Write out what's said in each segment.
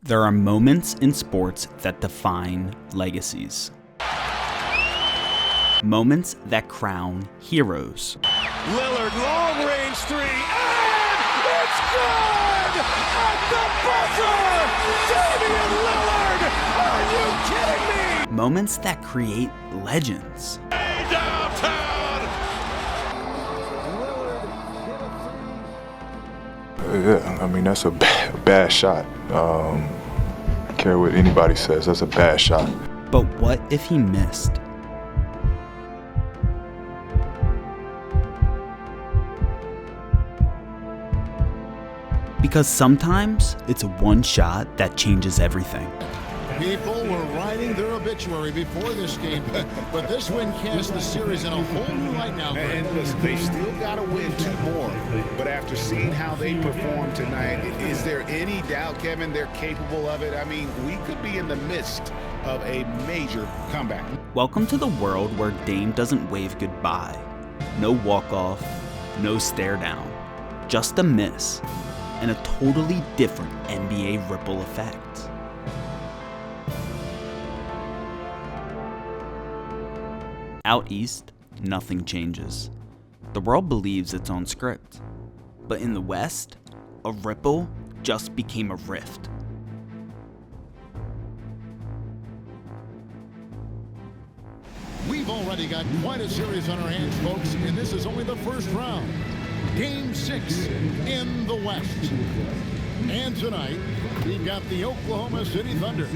There are moments in sports that define legacies. Moments that crown heroes. Lillard, long range three, and it's good! At the buzzer! Damian Lillard! Are you kidding me? Moments that create legends. Downtown! Yeah, I mean, that's a bad shot. I don't care what anybody says, that's a bad shot. But what if he missed? Because sometimes it's one shot that changes everything. People were writing their obituary before this game, but this win casts the series in a whole new light now. And listen, they still got to win 2 more. But after seeing how they performed tonight, is there any doubt, Kevin, they're capable of it? I mean, we could be in the midst of a major comeback. Welcome to the world where Dame doesn't wave goodbye. No walk-off, no stare down, just a miss, and a totally different NBA ripple effect. Out east, nothing changes. The world believes its own script. But in the West, a ripple just became a rift. We've already got quite a series on our hands, folks, and this is only the first round. Game 6 in the West. And tonight, we've got the Oklahoma City Thunder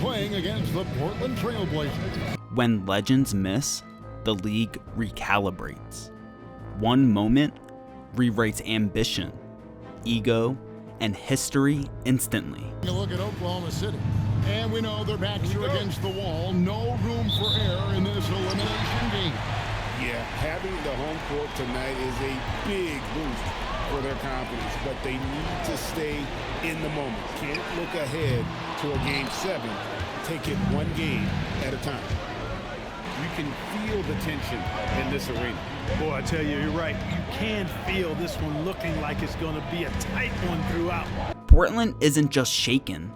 playing against the Portland Trail Blazers. When legends miss, the league recalibrates. One moment rewrites ambition, ego, and history instantly. A look at Oklahoma City. And we know their backs are against the wall. No room for error in this elimination game. Yeah, having the home court tonight is a big boost for their confidence, but they need to stay in the moment. Can't look ahead to a game 7. Take it one game at a time. You can feel the tension in this arena. Boy, I tell you, you're right. You can feel this one looking like it's going to be a tight one throughout. Portland isn't just shaken,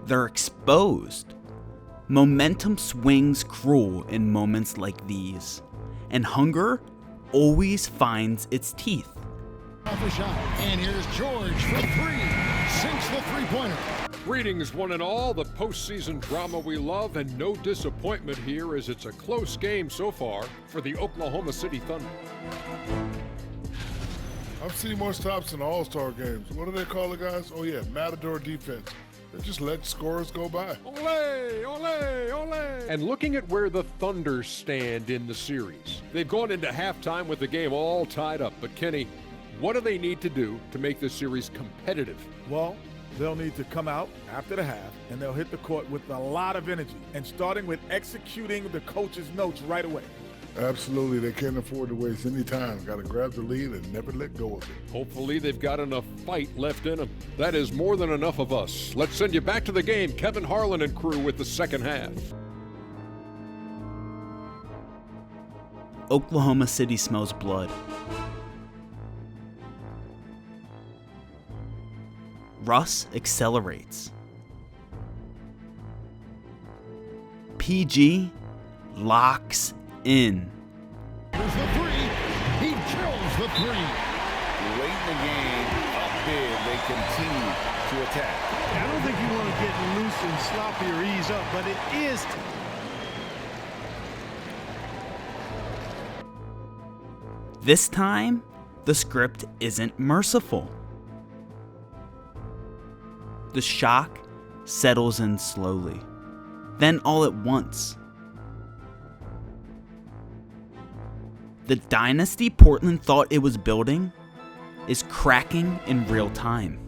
they're exposed. Momentum swings cruel in moments like these, and hunger always finds its teeth. Off a shot, and here's George for 3. Sinks the three-pointer. Greetings, one and all. The postseason drama we love, and no disappointment here as it's a close game so far for the Oklahoma City Thunder. I've seen more stops in All-Star games. What do they call it, guys? Oh yeah, Matador defense. They just let scores go by. Ole, ole, ole. And looking at where the Thunder stand in the series, they've gone into halftime with the game all tied up. But Kenny, what do they need to do to make this series competitive? Well, they'll need to come out after the half, and they'll hit the court with a lot of energy, and starting with executing the coach's notes right away. Absolutely, they can't afford to waste any time. Got to grab the lead and never let go of it. Hopefully they've got enough fight left in them. That is more than enough of us. Let's send you back to the game. Kevin Harlan and crew with the second half. Oklahoma City smells blood. Russ accelerates. PG locks in. Here's the 3. He drills the 3. Late in the game, up big, they continue to attack. I don't think you want to get loose and sloppy or ease up, but it is. This time, the script isn't merciful. The shock settles in slowly, then all at once. The dynasty Portland thought it was building is cracking in real time.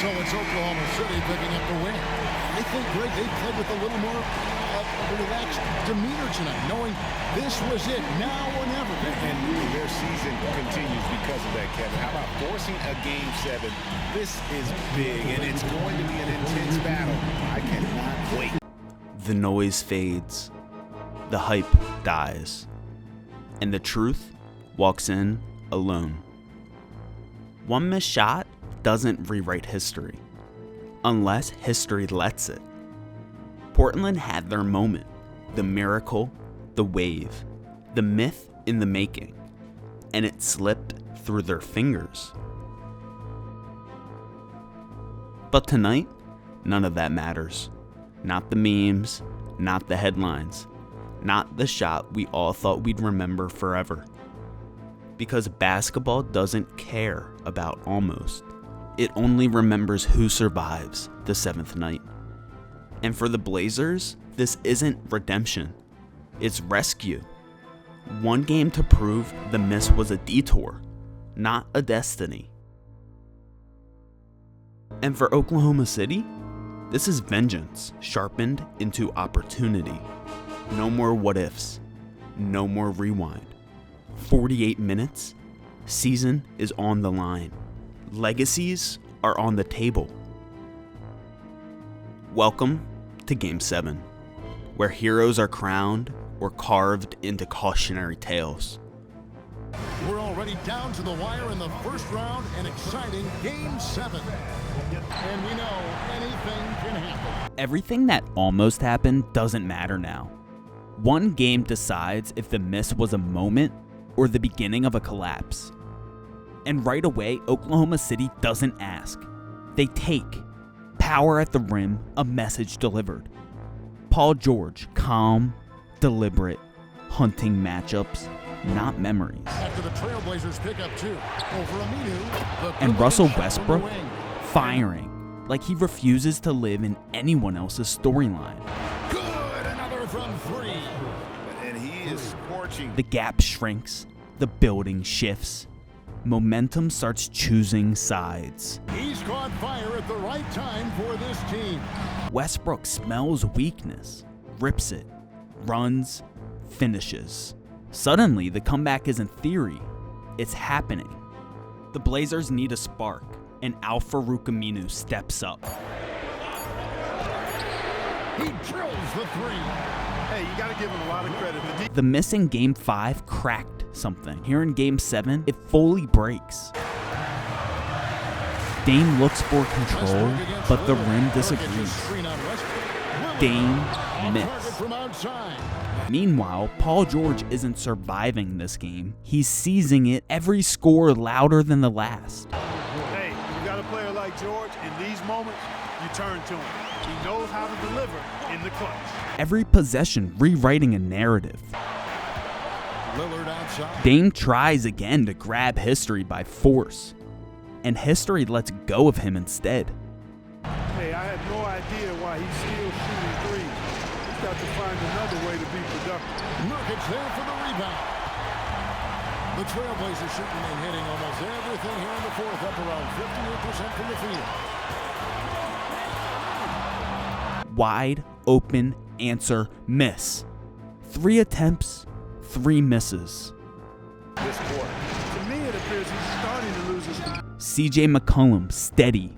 So it's Oklahoma City picking up the win. I think, Greg, they played with a little more of a relaxed demeanor tonight, knowing this was it, now or never. And really, their season continues because of that, Kevin. How about forcing a game 7? This is big, and it's going to be an intense battle. I cannot wait. The noise fades, the hype dies, and the truth walks in alone. One missed shot doesn't rewrite history. unless history lets it. Portland had their moment, the miracle, the wave, the myth in the making, and it slipped through their fingers. But tonight, none of that matters. Not the memes, not the headlines, not the shot we all thought we'd remember forever. Because basketball doesn't care about almost. It only remembers who survives the seventh night. And for the Blazers, this isn't redemption. It's rescue. One game to prove the miss was a detour, not a destiny. And for Oklahoma City, this is vengeance sharpened into opportunity. No more what ifs. No more rewind. 48 minutes. Season is on the line. Legacies are on the table. Welcome to Game 7, where heroes are crowned or carved into cautionary tales. We're already down to the wire in the first round, an exciting Game 7. And we know anything can happen. Everything that almost happened doesn't matter now. One game decides if the miss was a moment or the beginning of a collapse. And right away, Oklahoma City doesn't ask. They take. Power at the rim, a message delivered. Paul George, calm, deliberate, hunting matchups, not memories. After the Trailblazers pick up 2 over Aminu, and Russell Westbrook firing like he refuses to live in anyone else's storyline. Good, another from 3. And he is scorching. The gap shrinks, the building shifts. Momentum starts choosing sides. He's caught fire at the right time for this team. Westbrook smells weakness, rips it, runs, finishes. Suddenly, the comeback isn't theory, it's happening. The Blazers need a spark, and Al-Farouq Aminu steps up. He drills the 3. Hey, you got to give him a lot of credit. The miss in Game 5 cracked something. Here in Game 7, it fully breaks. Dame looks for control, but the rim disagrees. Dame missed. Meanwhile, Paul George isn't surviving this game. He's seizing it, every score louder than the last. Hey, you got a player like George, in these moments, you turn to him. He knows how to deliver in the clutch. Every possession rewriting a narrative. Lillard outside. Dame tries again to grab history by force, and history lets go of him instead. Hey, I had no idea why he's still shooting threes. He's got to find another way to be productive. Nurkic there for the rebound. The Trailblazers shooting and hitting almost everything here in the fourth, up around 58% from the field. Wide open answer miss. 3 attempts, 3 misses. This quarter. To me, it appears he's starting to lose his... CJ McCollum steady,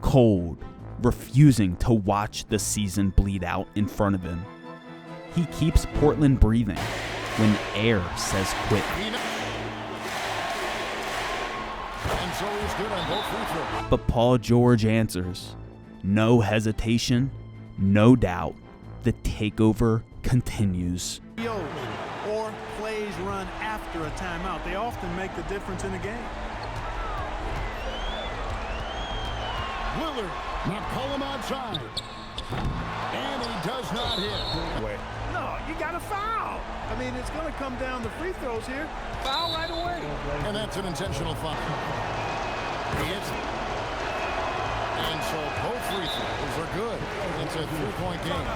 cold, refusing to watch the season bleed out in front of him. He keeps Portland breathing when air says quit. And so he's good on both free throws. But Paul George answers. No hesitation, no doubt. The takeover continues. Or plays run after a timeout. They often make the difference in a game. Lillard, McCollum outside. And he does not hit. Wait. No, you got to foul. I mean, it's going to come down to free throws here. Foul right away. And that's an intentional foul. He hits it. And so both free throws are good. It's a 3-point game.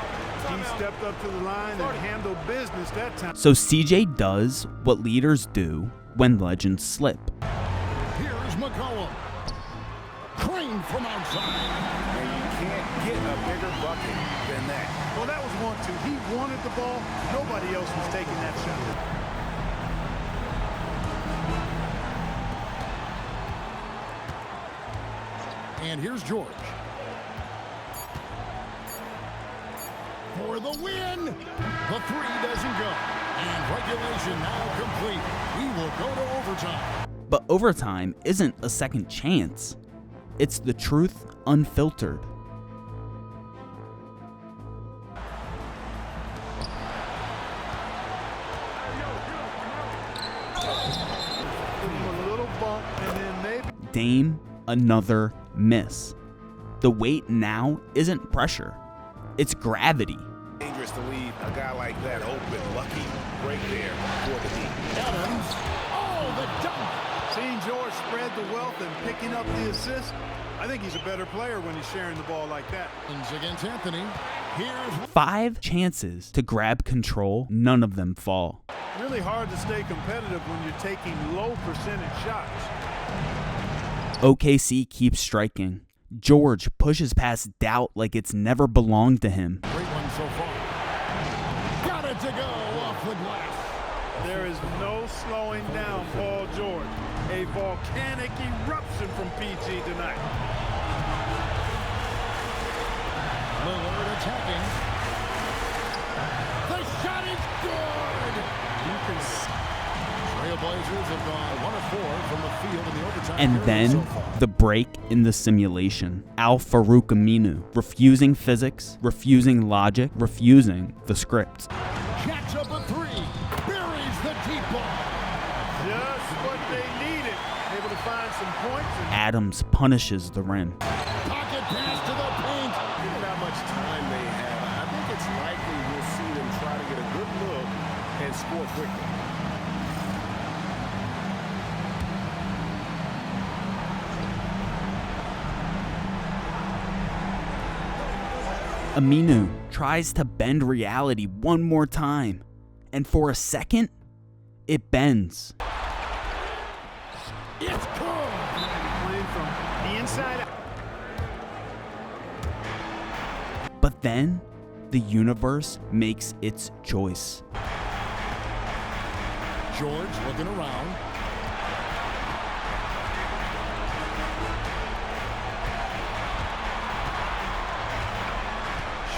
He stepped up to the line and handled business that time. So CJ does what leaders do when legends slip. Here's McCollum. Crane from outside. And you can't get a bigger bucket than that. Well, that was 1-2. He wanted the ball. Nobody else was taking that shot. And here's George. For the win. The 3 doesn't go. And regulation now complete. We will go to overtime. But overtime isn't a second chance. It's the truth unfiltered. Dame, another miss. The weight now isn't pressure, it's gravity. Dangerous to leave a guy like that open. Lucky break there for the team. Adams, oh, the dunk. Seeing George spread the wealth and picking up the assist, I think he's a better player when he's sharing the ball like that. Against Anthony. Here's 5 chances to grab control, none of them fall. Really hard to stay competitive when you're taking low percentage shots. OKC keeps striking. George pushes past doubt like it's never belonged to him. great one so far. Got it to go off the glass. There is no slowing down Paul George. A volcanic eruption from PG tonight. Lillard attacking. The shot is good. You can see Trailblazers have gone 1 of 4 from the field in the overtime. And then the break in the simulation. Al-Farouq Aminu, refusing physics, refusing logic, refusing the script. Jacks up a 3. Buries the deep ball. Just what they needed. Able to find some points. Adams punishes the rim. Pocket pass to the paint. Given how much time they have, I think it's likely we'll see them try to get a good look and score quickly. Aminu tries to bend reality one more time, and for a second, it bends. It's good. Playing from the inside out. But then, the universe makes its choice. George looking around.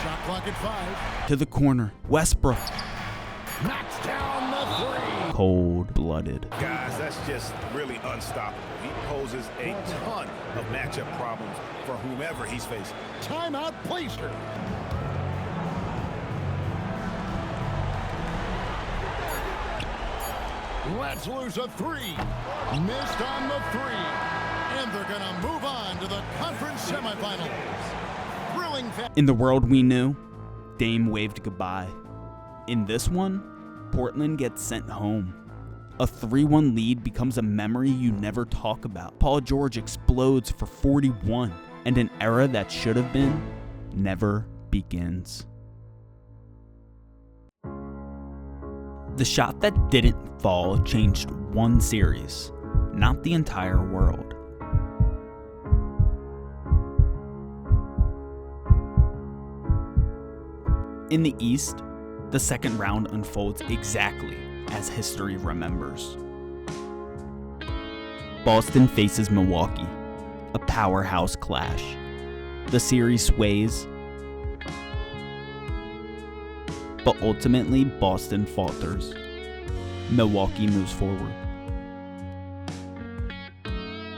Shot clock at 5. To the corner, Westbrook, Knocks down the 3. cold-blooded. Guys, that's just really unstoppable. He poses a ton of matchup problems for whomever he's facing. Timeout Blazer. Let's lose a 3. Missed on the 3. And they're going to move on to the conference semifinals. Thrilling. In the world we knew, Dame waved goodbye. In this one, Portland gets sent home. A 3-1 lead becomes a memory you never talk about. Paul George explodes for 41, and an era that should have been never begins. The shot that didn't fall changed one series, not the entire world. In the East, the second round unfolds exactly as history remembers. Boston faces Milwaukee, a powerhouse clash. The series sways, but ultimately Boston falters. Milwaukee moves forward.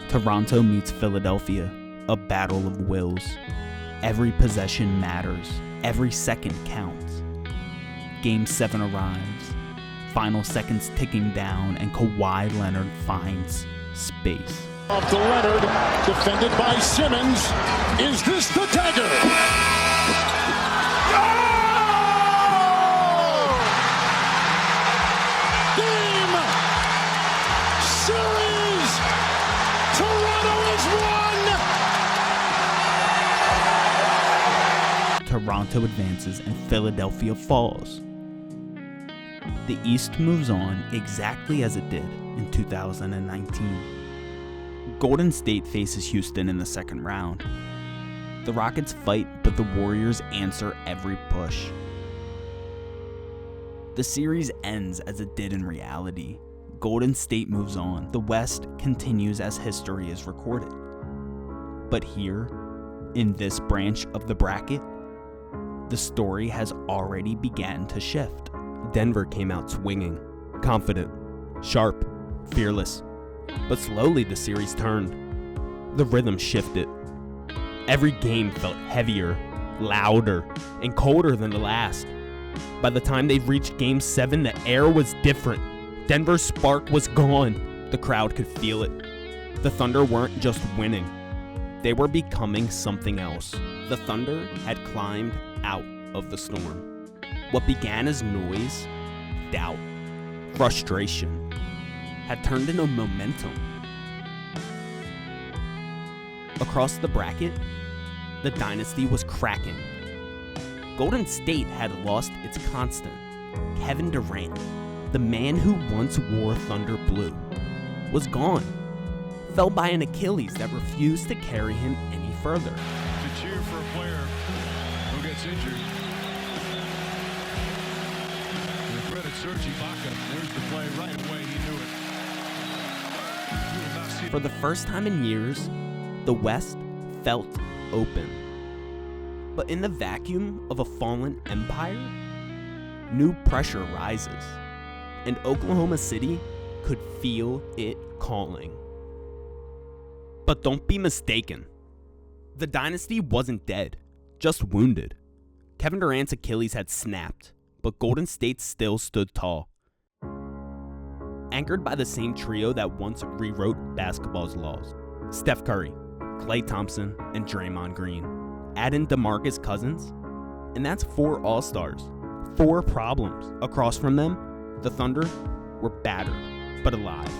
Toronto meets Philadelphia, a battle of wills. Every possession matters, every second counts. Game 7 arrives, final seconds ticking down, and Kawhi Leonard finds space. Off to Leonard, defended by Simmons. Is this the dagger? Game! Series! Toronto has won! Toronto advances and Philadelphia falls. The East moves on exactly as it did in 2019. Golden State faces Houston in the second round. The Rockets fight, but the Warriors answer every push. The series ends as it did in reality. Golden State moves on. The West continues as history is recorded. But here, in this branch of the bracket, the story has already begun to shift. Denver came out swinging, confident, sharp, fearless. But slowly the series turned. The rhythm shifted. Every game felt heavier, louder, and colder than the last. By the time they reached Game 7, the air was different. Denver's spark was gone. The crowd could feel it. The Thunder weren't just winning, they were becoming something else. The Thunder had climbed out of the storm. What began as noise, doubt, frustration, had turned into momentum. Across the bracket, the dynasty was cracking. Golden State had lost its constant, Kevin Durant, the man who once wore Thunder blue, was gone. Fell by an Achilles that refused to carry him any further. To cheer for a player who gets injured. And credit Serge Ibaka. There's the play right away. He knew it. For the first time in years, the West felt open. But in the vacuum of a fallen empire, new pressure rises, and Oklahoma City could feel it calling. But don't be mistaken. The dynasty wasn't dead, just wounded. Kevin Durant's Achilles had snapped, but Golden State still stood tall. Anchored by the same trio that once rewrote basketball's laws. Steph Curry, Klay Thompson, and Draymond Green. Add in DeMarcus Cousins, and that's 4 All-Stars. 4 problems. Across from them, the Thunder were battered, but alive.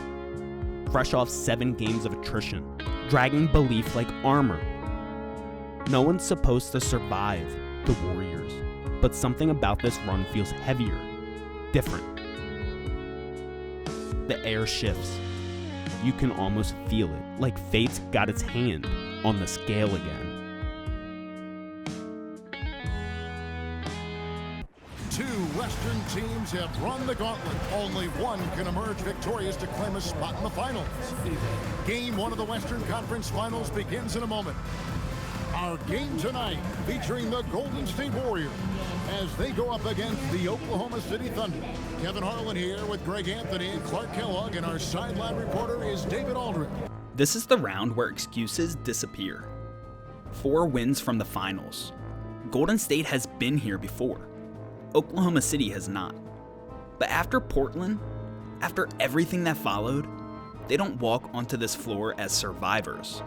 Fresh off 7 games of attrition, dragging belief like armor. No one's supposed to survive the Warriors, but something about this run feels heavier, different. The air shifts. You can almost feel it, like fate's got its hand on the scale again. 2 Western teams have run the gauntlet. Only one can emerge victorious to claim a spot in the finals. Game 1 of the Western Conference Finals begins in a moment. Our game tonight featuring the Golden State Warriors as they go up against the Oklahoma City Thunder. Kevin Harlan here with Greg Anthony and Clark Kellogg, and our sideline reporter is David Aldridge. This is the round where excuses disappear. 4 wins from the finals. Golden State has been here before. Oklahoma City has not. But after Portland, after everything that followed, they don't walk onto this floor as survivors.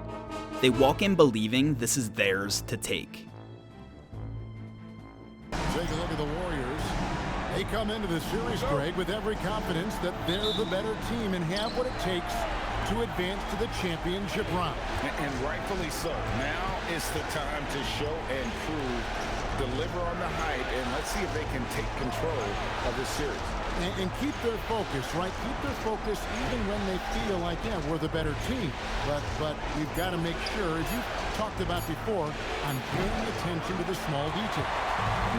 They walk in believing this is theirs to take. Take a look at the Warriors. They come into the series, Greg, with every confidence that they're the better team and have what it takes to advance to the championship round. And rightfully so. Now is the time to show and prove, deliver on the hype, and let's see if they can take control of the series. And keep their focus, right? Keep their focus even when they feel like, yeah, we're the better team. But we've got to make sure, as you talked about before, on paying attention to the small details.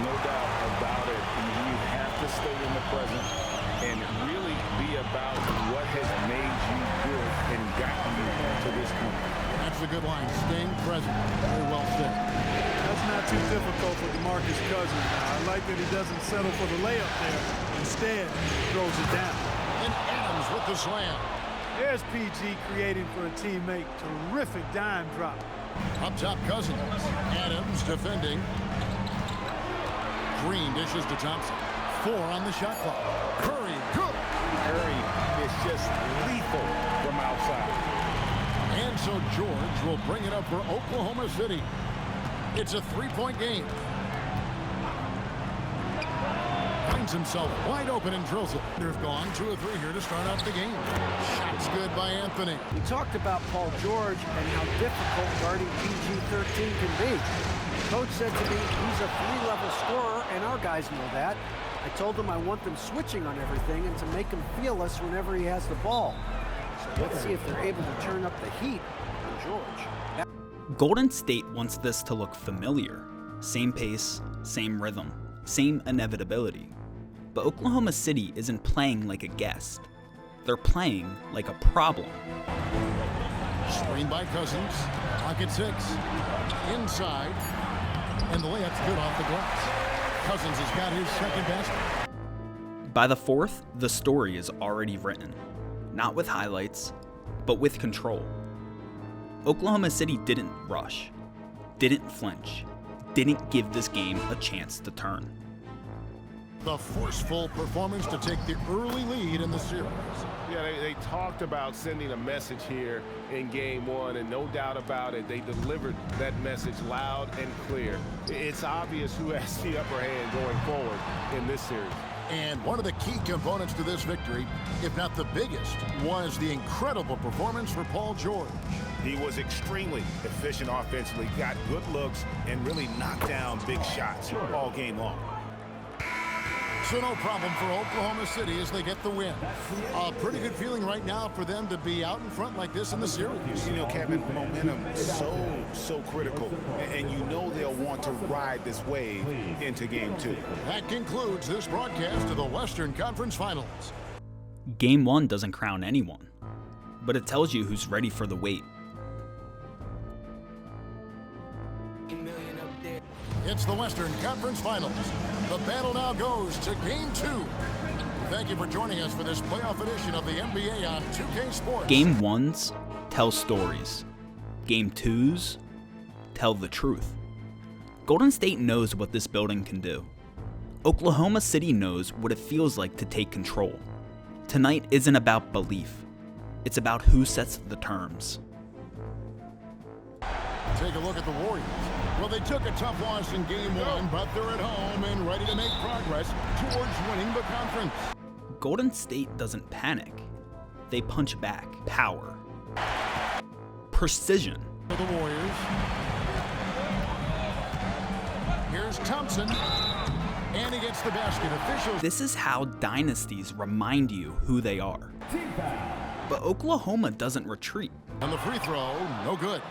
No doubt about it. You have to stay in the present and really be about what has made you good and gotten you to this point. That's a good line. Staying present. Very well said. That's not too difficult for DeMarcus Cousins. I like that he doesn't settle for the layup there. Instead, throws it down. And Adams with the slam. There's PG creating for a teammate. Terrific dime drop. Up top, Cousins. Adams defending. Green dishes to Thompson. 4 on the shot clock. Curry, good. Curry is just lethal from outside. And so George will bring it up for Oklahoma City. It's a 3-point game. Finds himself wide open and drills it. They've gone 2 of 3 here to start out the game. Shots good by Anthony. We talked about Paul George and how difficult guarding PG-13 can be. Coach said to me, he's a 3-level scorer, and our guys know that. I told him I want them switching on everything and to make him feel us whenever he has the ball. So let's see if they're able to turn up the heat on George. Golden State wants this to look familiar. Same pace, same rhythm, same inevitability. But Oklahoma City isn't playing like a guest. They're playing like a problem. Screen by Cousins. Pocket 6. Inside. And the layup's good off the glass. Cousins has got his second basket. By the 4th, the story is already written. Not with highlights, but with control. Oklahoma City didn't rush, didn't flinch, didn't give this game a chance to turn. The forceful performance to take the early lead in the series. Yeah, they talked about sending a message here in game one, and no doubt about it, they delivered that message loud and clear. It's obvious who has the upper hand going forward in this series. And one of the key components to this victory, if not the biggest, was the incredible performance for Paul George. He was extremely efficient offensively, got good looks, and really knocked down big shots all game long. So no problem for Oklahoma City as they get the win. A pretty good feeling right now for them to be out in front like this in the series. You know, Kevin, momentum so critical, and you know they'll want to ride this wave into game two. That concludes this broadcast of the Western Conference Finals. Game 1 doesn't crown anyone, but it tells you who's ready for the wait. It's the Western Conference Finals. The battle now goes to Game 2. Thank you for joining us for this playoff edition of the NBA on 2K Sports. Game 1s tell stories. Game 2s tell the truth. Golden State knows what this building can do. Oklahoma City knows what it feels like to take control. Tonight isn't about belief. It's about who sets the terms. Take a look at the Warriors. Well, they took a tough loss in Game 1, but they're at home and ready to make progress towards winning the conference. Golden State doesn't panic. They punch back. Power. Precision. For the Warriors. Here's Thompson. And he gets the basket. Officials. This is how dynasties remind you who they are. But Oklahoma doesn't retreat. And the free throw, no good.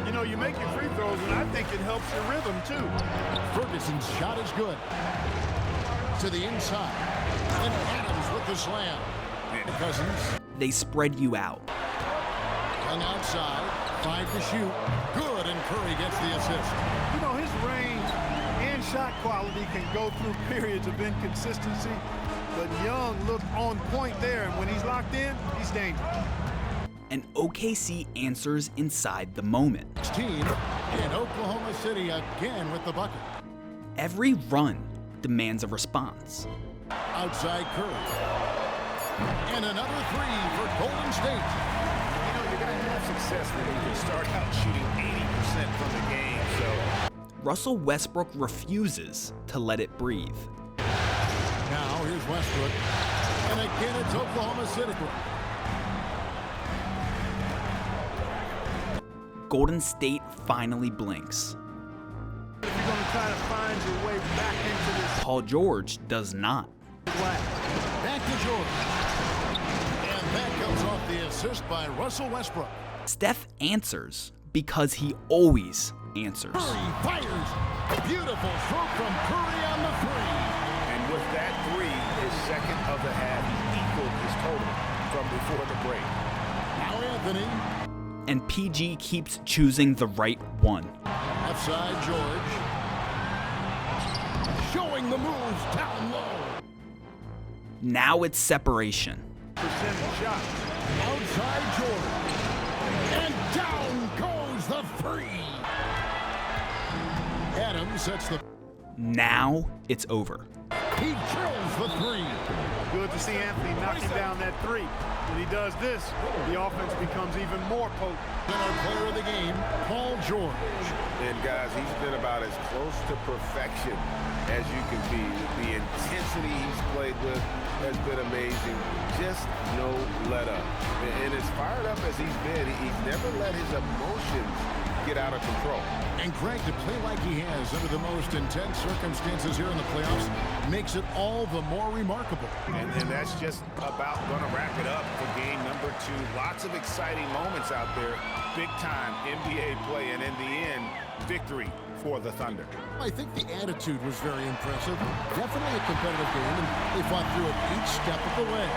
You know, you make your free throws, and I think it helps your rhythm, too. Ferguson's shot is good. To the inside. And Adams with the slam. And Cousins. They spread you out. Hung outside. 5 to shoot. Good, and Curry gets the assist. You know, his range and shot quality can go through periods of inconsistency, but Young looked on point there, and when he's locked in, he's dangerous. And OKC answers inside the moment. Team in Oklahoma City again with the bucket. Every run demands a response. Outside Curry. And another three for Golden State. You know, you're going to have success when you can start out shooting 80% from the game, so. Russell Westbrook refuses to let it breathe. Now here's Westbrook. And again it's Oklahoma City. Golden State finally blinks. If you're going to try to find your way back into this. Paul George does not. Back to George. And that comes off the assist by Russell Westbrook. Steph answers because he always answers. Curry fires. Beautiful stroke from Curry on the three. And with that three, his second of the half, he equaled his total from before the break. Now Anthony. And PG keeps choosing the right one. Left side, George. Showing the moves down low. Now it's separation. Percentage shot. Outside George. And down goes the three. Adams sets the... Now it's over. He drills the three. Good to see Anthony knocking down that three. When he does this, the offense becomes even more potent. Then our player of the game, Paul George. And guys, he's been about as close to perfection as you can be. The intensity he's played with has been amazing. Just no let up. And as fired up as he's been, he's never let his emotions get out of control. And Greg, to play like he has under the most intense circumstances here in the playoffs makes it all the more remarkable. And that's just about going to wrap it up for game number 2. Lots of exciting moments out there. Big time NBA play, and in the end, victory for the Thunder. I think the attitude was very impressive. Definitely a competitive game, and they fought through it each step of the way.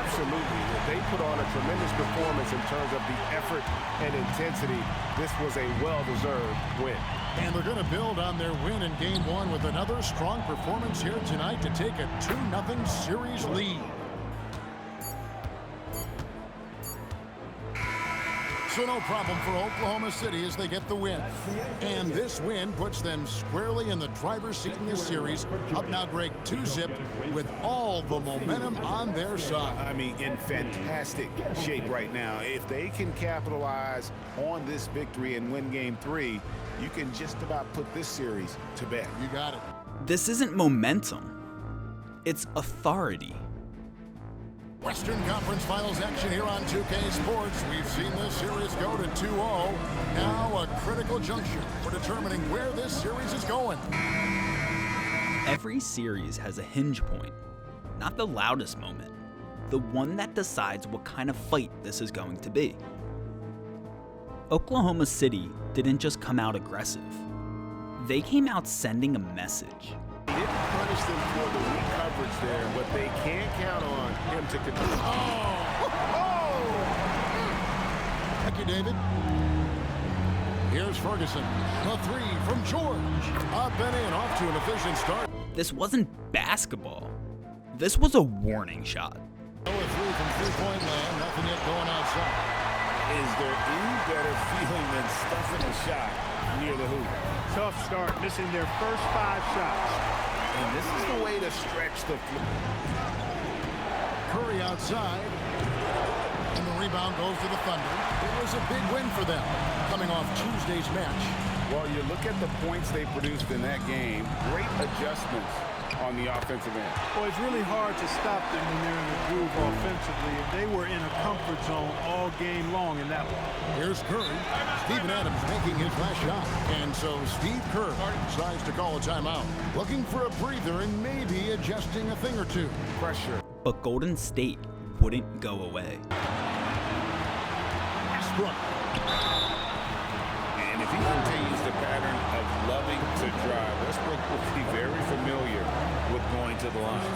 Absolutely. They put on a tremendous performance in terms of the effort and intensity. This was a well-deserved win. And they're going to build on their win in Game 1 with another strong performance here tonight to take a 2-0 series lead. So no problem for Oklahoma City as they get the win. And this win puts them squarely in the driver's seat in this series. Up now, Greg, 2-zip with all the momentum on their side. I mean, in fantastic shape right now. If they can capitalize on this victory and win game 3, you can just about put this series to bed. You got it. This isn't momentum. It's authority. Western Conference Finals action here on 2K Sports. We've seen this series go to 2-0. Now a critical juncture for determining where this series is going. Every series has a hinge point. Not the loudest moment. The one that decides what kind of fight this is going to be. Oklahoma City didn't just come out aggressive. They came out sending a message. He didn't punish them for the weak coverage there, but they can't count on him to control. Thank you, David. Here's Ferguson. The 3 from George. Up and in, off to an efficient start. This wasn't basketball. This was a warning shot. 0-3 from three-point land. Nothing yet going outside. Is there any better feeling than stuffing a shot near the hoop? Tough start, missing their first 5 shots. And this is the way to stretch the floor. Curry outside. And the rebound goes to the Thunder. It was a big win for them, coming off Tuesday's match. Well, you look at the points they produced in that game. Great adjustments on the offensive end. Well, it's really hard to stop them when they're in the groove offensively, and they were in a comfort zone all game long in that one. Here's Curry. Steven Adams making his last shot. And so Steve Kerr decides to call a timeout. Looking for a breather and maybe adjusting a thing or two. Pressure. But Golden State wouldn't go away. Westbrook. And if he continues the pattern of loving to drive, Westbrook will be very familiar with going to the line.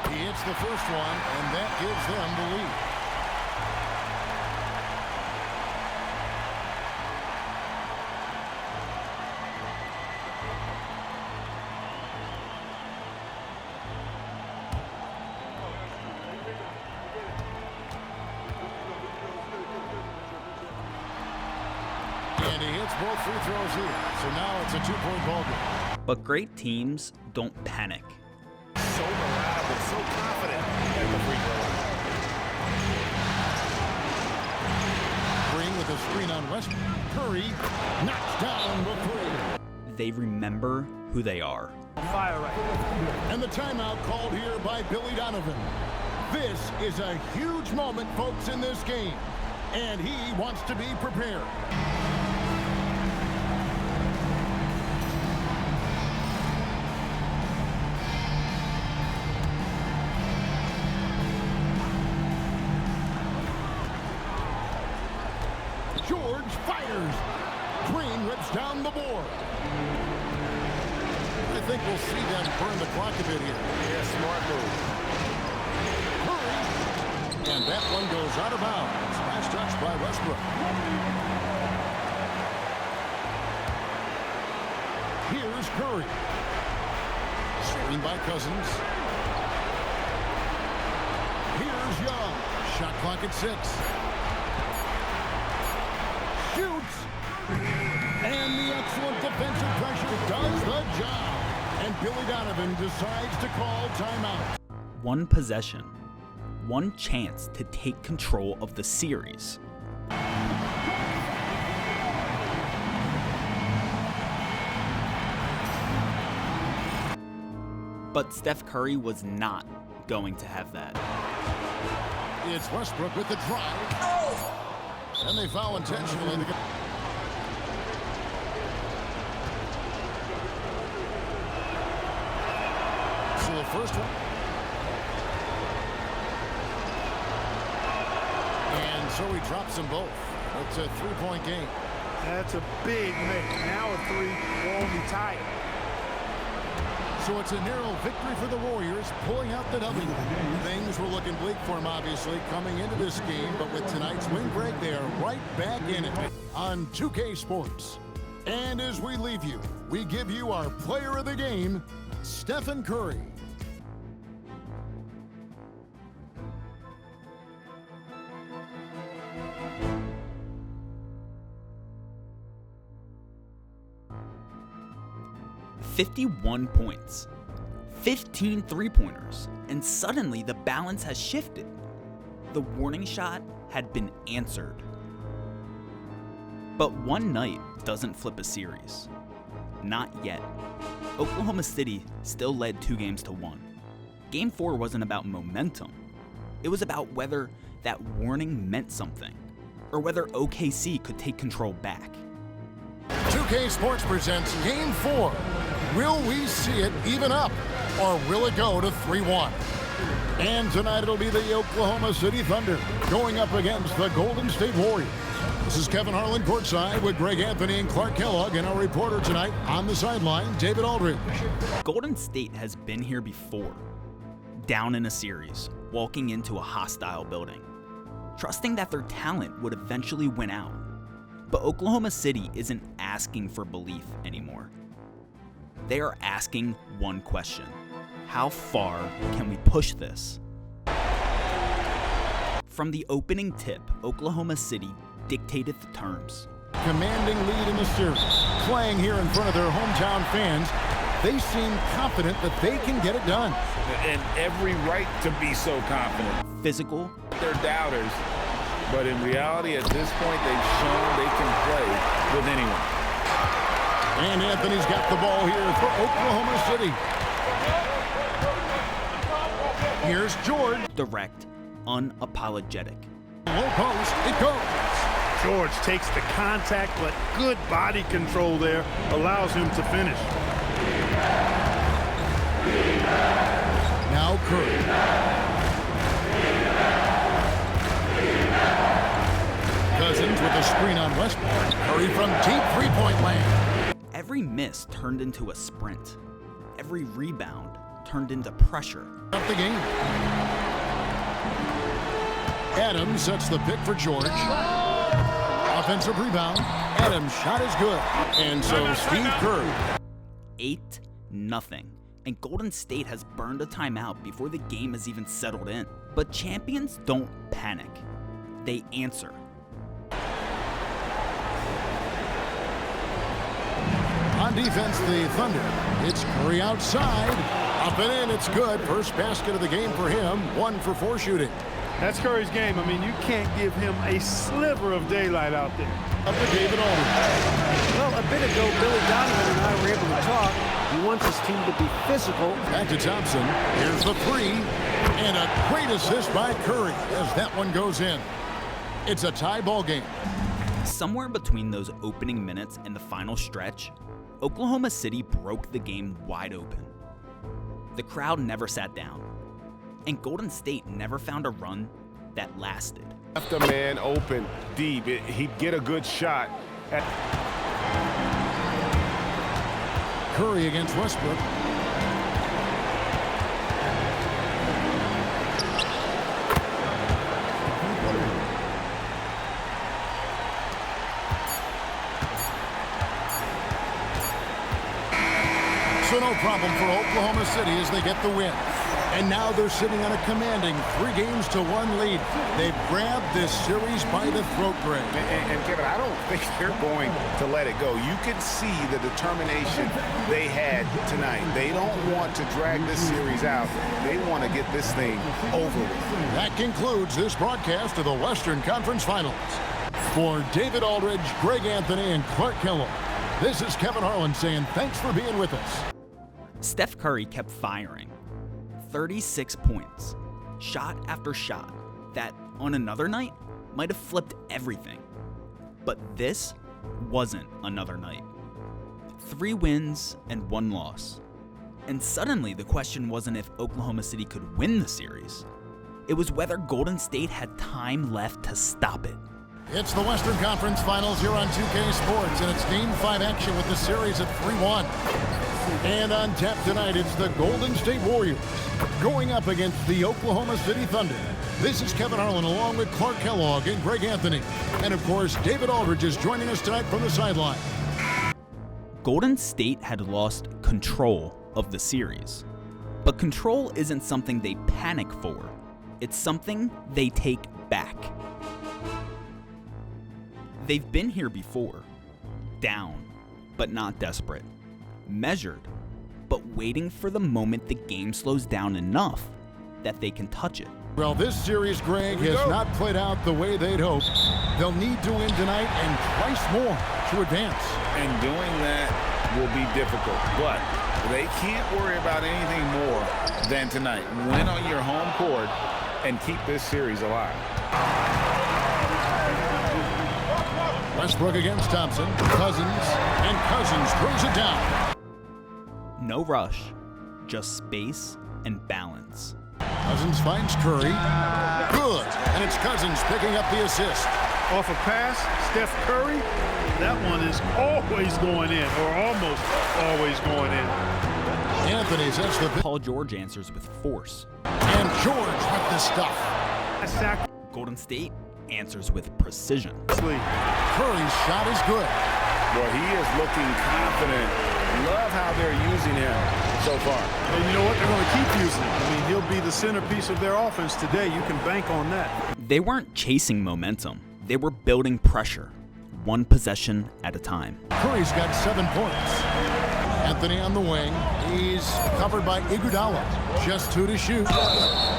He hits the first one, and that gives them the lead. And he hits both free throws here. So now it's a 2-point ball game. But great teams don't panic. So reliable, so confident at the free throw line. Green with a screen on Westbrook. Curry knocks down the 3. They remember who they are. Fire right. And the timeout called here by Billy Donovan. This is a huge moment, folks, in this game. And he wants to be prepared. George fires. Green rips down the board. I think we'll see them burn the clock a bit here. Yeah, smart move. Curry. And that one goes out of bounds. Last touch by Westbrook. Here's Curry. Screen by Cousins. Here's Young. Shot clock at 6. Shoots. And the excellent defensive pressure does the job. And Billy Donovan decides to call timeout. One possession, one chance to take control of the series. But Steph Curry was not going to have that. It's Westbrook with the drive. And they foul intentionally. So the first one. And so he drops them both. It's a 3-point game. That's a big make. Now a 3 will only tie it. So it's a narrow victory for the Warriors, pulling out the W. Things were looking bleak for them, obviously, coming into this game. But with tonight's win, Greg, they are right back in it on 2K Sports. And as we leave you, we give you our player of the game, Stephen Curry. "51 points, 15 three-pointers, and suddenly the balance has shifted. The warning shot had been answered. But one night doesn't flip a series. Not yet. Oklahoma City still led 2-1. Game 4 wasn't about momentum. It was about whether that warning meant something, or whether OKC could take control back. 2K Sports presents Game 4. Will we see it even up, or will it go to 3-1? And tonight it'll be the Oklahoma City Thunder going up against the Golden State Warriors. This is Kevin Harlan courtside with Greg Anthony and Clark Kellogg, and our reporter tonight on the sideline, David Aldridge. Golden State has been here before. Down in a series, walking into a hostile building, trusting that their talent would eventually win out. But Oklahoma City isn't asking for belief anymore. They are asking one question: how far can we push this? From the opening tip, Oklahoma City dictated the terms. Commanding lead in the series, playing here in front of their hometown fans, they seem confident that they can get it done. And every right to be so confident. Physical. They're doubters, but in reality, at this point, they've shown they can play with anyone. And Anthony's got the ball here for Oklahoma City. Here's George. Direct, unapologetic. Low post, it goes. George takes the contact, but good body control there allows him to finish. Now Curry. Cousins with a screen on Westbrook. Curry from deep three-point land. Every miss turned into a sprint. Every rebound turned into pressure. Up the game. Adams sets the pick for George. Offensive rebound. Adams' shot is good. And so Steve Kerr. 8-0. And Golden State has burned a timeout before the game has even settled in. But champions don't panic. They answer. On defense, the Thunder. It's Curry outside. Up and in, it's good. First basket of the game for him. 1 for 4 shooting. That's Curry's game. I mean, you can't give him a sliver of daylight out there. Up to David Aldridge. Well, a bit ago, Billy Donovan and I were able to talk. He wants his team to be physical. Back to Thompson. Here's the three. And a great assist by Curry as that one goes in. It's a tie ball game. Somewhere between those opening minutes and the final stretch, Oklahoma City broke the game wide open. The crowd never sat down, and Golden State never found a run that lasted. Left a man open deep. He'd get a good shot. Curry against Westbrook. So no problem for Oklahoma City as they get the win. And now they're sitting on a commanding 3-1 lead. They've grabbed this series by the throat, Greg. And Kevin, I don't think they're going to let it go. You can see the determination they had tonight. They don't want to drag this series out. They want to get this thing over with. That concludes this broadcast of the Western Conference Finals. For David Aldridge, Greg Anthony, and Clark Kellogg, this is Kevin Harlan saying thanks for being with us. Steph Curry kept firing. 36 points, shot after shot, that on another night might have flipped everything. But this wasn't another night. 3 wins and 1 loss. And suddenly the question wasn't if Oklahoma City could win the series. It was whether Golden State had time left to stop it. It's the Western Conference Finals here on 2K Sports, and it's Game 5 action with the series at 3-1. And on tap tonight, it's the Golden State Warriors going up against the Oklahoma City Thunder. This is Kevin Harlan along with Clark Kellogg and Greg Anthony. And of course, David Aldridge is joining us tonight from the sideline. Golden State had lost control of the series. But control isn't something they panic for. It's something they take back. They've been here before. Down, but not desperate. Measured, but waiting for the moment the game slows down enough that they can touch it. Well, this series, Greg, has not played out the way they'd hoped. They'll need to win tonight and twice more to advance. And doing that will be difficult, but they can't worry about anything more than tonight. Win on your home court and keep this series alive. Westbrook against Thompson. Cousins, and Cousins throws it down. No rush, just space and balance. Cousins finds Curry. Good, and it's Cousins picking up the assist. Off a pass, Steph Curry, that one is always going in, or almost always going in. Anthony sets the... Paul George answers with force. And George with the stuff. Golden State answers with precision. Curry's shot is good. Well, he is looking confident. Love how they're using him so far. And you know what? They're going to keep using him. I mean, he'll be the centerpiece of their offense today. You can bank on that. They weren't chasing momentum. They were building pressure, one possession at a time. Curry's got 7 points. Anthony on the wing. He's covered by Iguodala. Just 2 to shoot.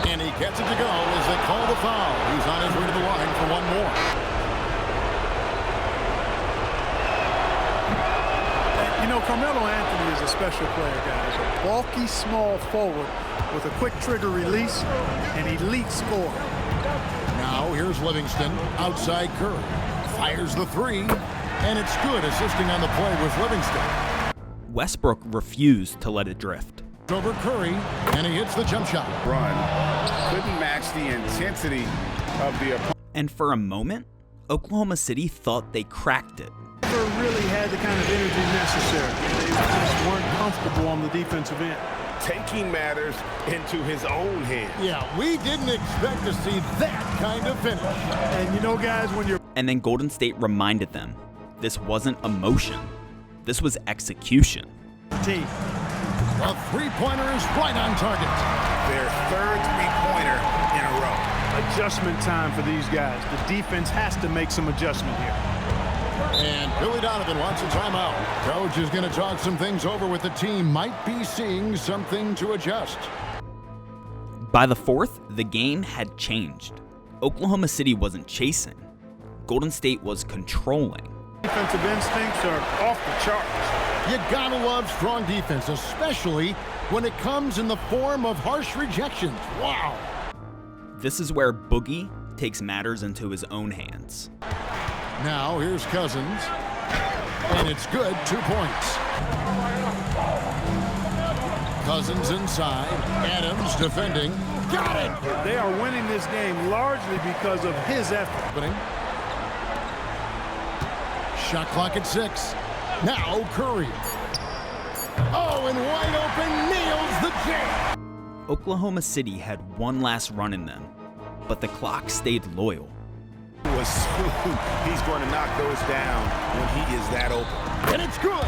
And he gets it to go as they call the foul. He's on his way to the line for one more. You know, Carmelo Anthony is a special player, guys. A bulky, small forward with a quick trigger release, an elite scorer. Now here's Livingston outside Curry. Fires the 3, and it's good, assisting on the play with Livingston. Westbrook refused to let it drift. Over Curry, and he hits the jump shot. Run. Couldn't match the intensity of the opponent. And for a moment, Oklahoma City thought they cracked it. Never really had the kind of energy necessary. They just weren't comfortable on the defensive end. Taking matters into his own hands. Yeah, we didn't expect to see that kind of finish. And you know, guys, when you're... And then Golden State reminded them, this wasn't emotion. This was execution. Team. A three-pointer is right on target. Their third three-pointer in a row. Adjustment time for these guys. The defense has to make some adjustment here. And Billy Donovan wants a timeout. Coach is going to talk some things over with the team. Might be seeing something to adjust. By the fourth, the game had changed. Oklahoma City wasn't chasing. Golden State was controlling. Defensive instincts are off the charts. You gotta love strong defense, especially when it comes in the form of harsh rejections. Wow. This is where Boogie takes matters into his own hands. Now here's Cousins, and it's good, 2 points. Cousins inside, Adams defending, got it! They are winning this game largely because of his effort. Shot clock at 6. Now Curry. Oh, and wide open, nails the jam! Oklahoma City had one last run in them, but the clock stayed loyal. He's going to knock those down when he is that open. And it's good.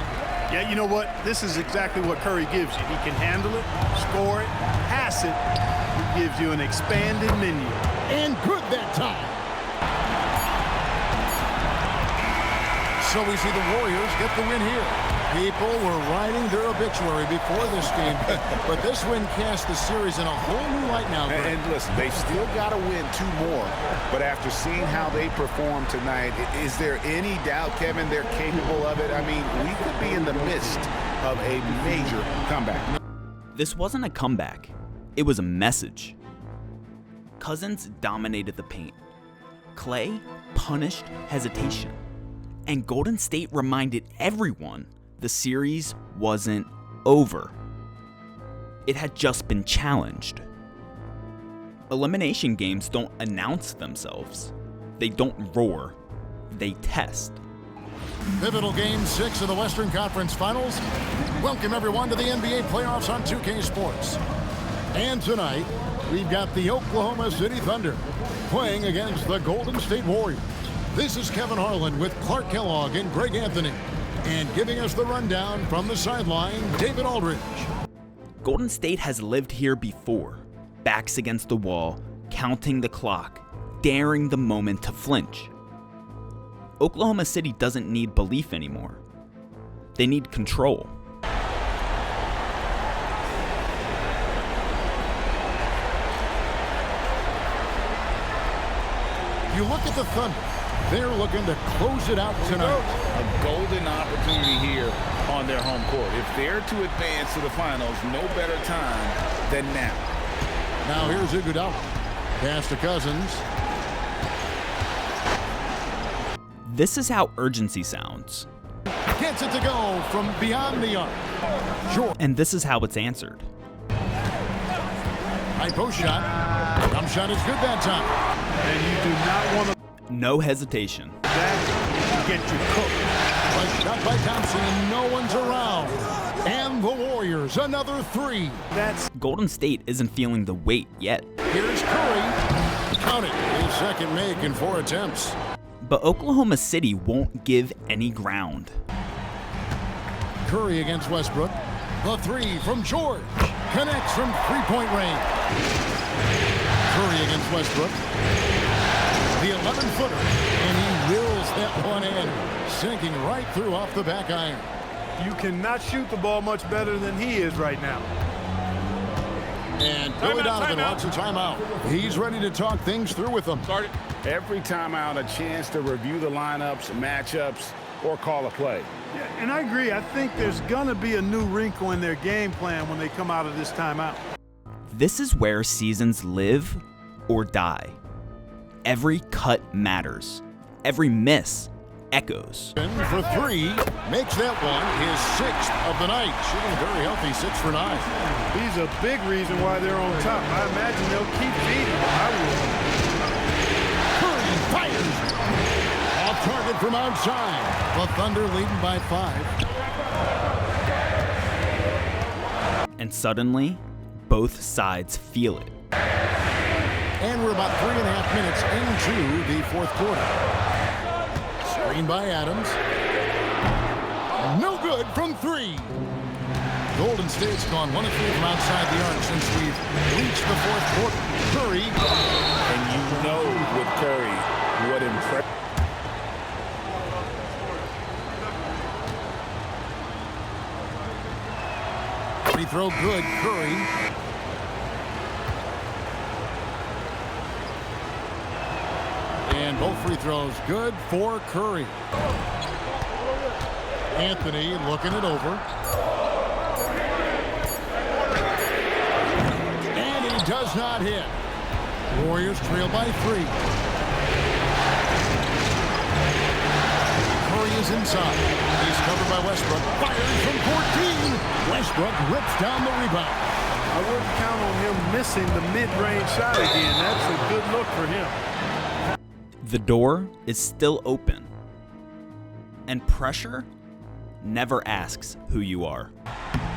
Yeah, you know what? This is exactly what Curry gives you. He can handle it, score it, pass it. He gives you an expanded menu. And good that time. So we see the Warriors get the win here. People were writing their obituary before this game, but this win cast the series in a whole new light now. And listen, they've still got to win 2 more, but after seeing how they performed tonight, is there any doubt, Kevin, they're capable of it? I mean, we could be in the midst of a major comeback. This wasn't a comeback. It was a message. Cousins dominated the paint. Clay punished hesitation. And Golden State reminded everyone the series wasn't over. It had just been challenged. Elimination games don't announce themselves. They don't roar. They test. Pivotal Game 6 of the Western Conference Finals. Welcome everyone to the NBA playoffs on 2K Sports. And tonight, we've got the Oklahoma City Thunder playing against the Golden State Warriors. This is Kevin Harlan with Clark Kellogg and Greg Anthony. And giving us the rundown from the sideline, David Aldridge. Golden State has lived here before, backs against the wall, counting the clock, daring the moment to flinch. Oklahoma City doesn't need belief anymore. They need control. You look at the Thunder. They're looking to close it out tonight. A golden opportunity here on their home court. If they're to advance to the finals, no better time than now. Now here's Iguodala. Pass to Cousins. This is how urgency sounds. Gets it to go from beyond the arc. Sure. And this is how it's answered. High post shot. Jump shot is good that time. And you do not want to No hesitation. get you cooked. But shot by Thompson and no one's around. And the Warriors, another three. Golden State isn't feeling the weight yet. Here's Curry. Count it. His second make in 4 attempts. But Oklahoma City won't give any ground. Curry against Westbrook. The three from George. Connects from three-point range. Curry against Westbrook. The 11-footer. And he wills that one in. Sinking right through off the back iron. You cannot shoot the ball much better than he is right now. And Billy Donovan wants a timeout. He's ready to talk things through with them. Every timeout, a chance to review the lineups, matchups, or call a play. Yeah, and I agree. I think there's going to be a new wrinkle in their game plan when they come out of this timeout. This is where seasons live or die. Every cut matters. Every miss echoes. For three, makes that one his 6th of the night. Shooting very healthy, 6 for 9. He's a big reason why they're on top. I imagine they'll keep feeding him. I will. Curry fires. Off target from outside. The Thunder leading by 5. And suddenly, both sides feel it. And we're about 3.5 minutes into the 4th quarter. Screen by Adams. No good from 3. Golden State's gone 1 of 3 from outside the arc since we've reached the 4th quarter. Curry. And you know with Curry what impressive. Free throw good. Curry. And both free throws good for Curry. Anthony looking it over. And he does not hit. Warriors trail by 3. Curry is inside. He's covered by Westbrook. Fires from 14. Westbrook rips down the rebound. I wouldn't count on him missing the mid-range shot again. That's a good look for him. The door is still open. And pressure never asks who you are.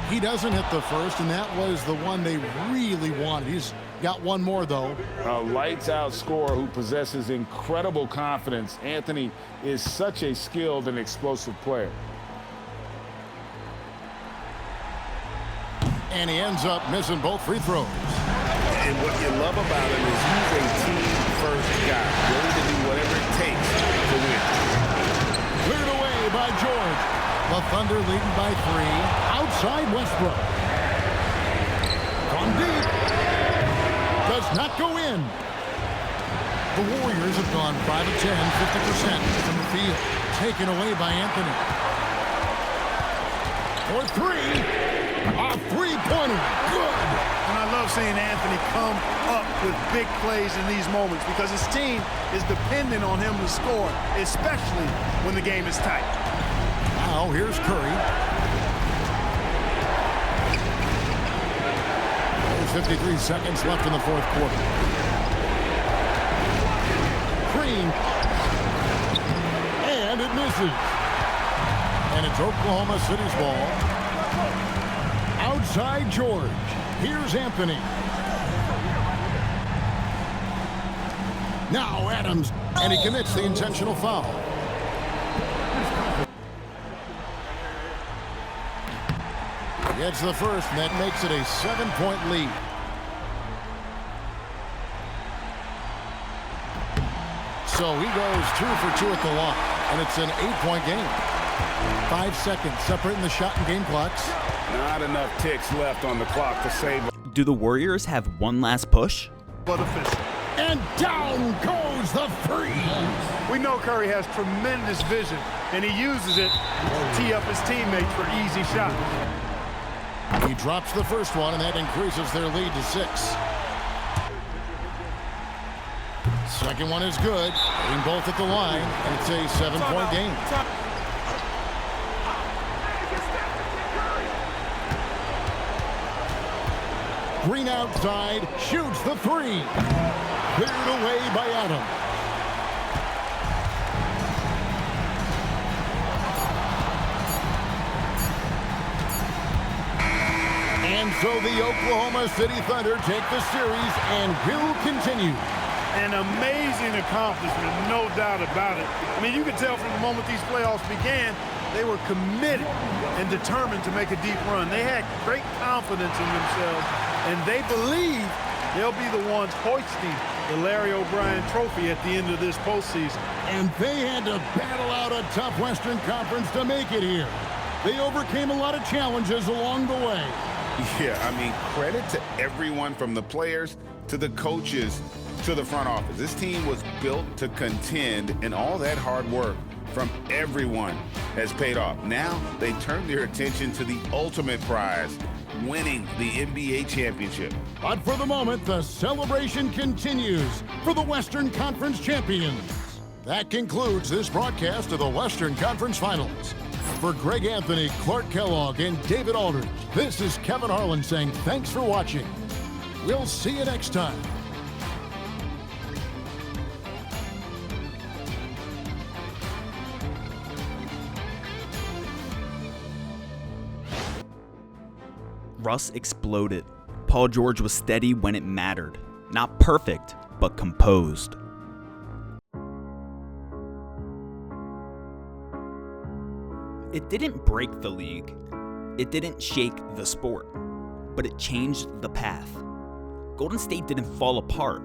He doesn't hit the first, and that was the one they really wanted. He's got one more, though. A lights-out scorer who possesses incredible confidence. Anthony is such a skilled and explosive player. And he ends up missing both free throws. And what you love about him is he's a team-first guy, willing to do whatever it takes to win. Cleared away by George. The Thunder leading by 3. Outside Westbrook. From deep. Does not go in. The Warriors have gone 5 of 10, 50% from the field. Taken away by Anthony. For 3. A three-pointer. Good. And I love seeing Anthony come up with big plays in these moments because his team is dependent on him to score, especially when the game is tight. Now here's Curry. There's 53 seconds left in the 4th quarter. Green. And it misses. And it's Oklahoma City's ball. Outside George. Here's Anthony. Now Adams. And he commits the intentional foul. Gets the first, and that makes it a 7-point lead. So he goes 2 for 2 at the line, and it's an 8-point game. 5 seconds separating the shot and game clocks. Not enough ticks left on the clock to save. Do the Warriors have one last push? But official. And down goes the three. We know Curry has tremendous vision, and he uses it to tee up his teammates for easy shots. He drops the first one, and that increases their lead to 6. Second one is good. Hitting both at the line, and it's a 7-point game. Green outside, shoots the three. Cleared away by Adam. And so the Oklahoma City Thunder take the series and will continue. An amazing accomplishment, no doubt about it. I mean, you can tell from the moment these playoffs began, they were committed and determined to make a deep run. They had great confidence in themselves, and they believe they'll be the ones hoisting the Larry O'Brien trophy at the end of this postseason. And they had to battle out a tough Western Conference to make it here. They overcame a lot of challenges along the way. Yeah, I mean, credit to everyone from the players to the coaches to the front office. This team was built to contend, and all that hard work from everyone has paid off. Now they turn their attention to the ultimate prize, winning the NBA championship. But for the moment, the celebration continues for the Western Conference champions. That concludes this broadcast of the Western Conference Finals. For Greg Anthony, Clark Kellogg, and David Aldridge, this is Kevin Harlan saying thanks for watching. We'll see you next time. Russ exploded. Paul George was steady when it mattered. Not perfect, but composed. It didn't break the league. It didn't shake the sport. But it changed the path. Golden State didn't fall apart.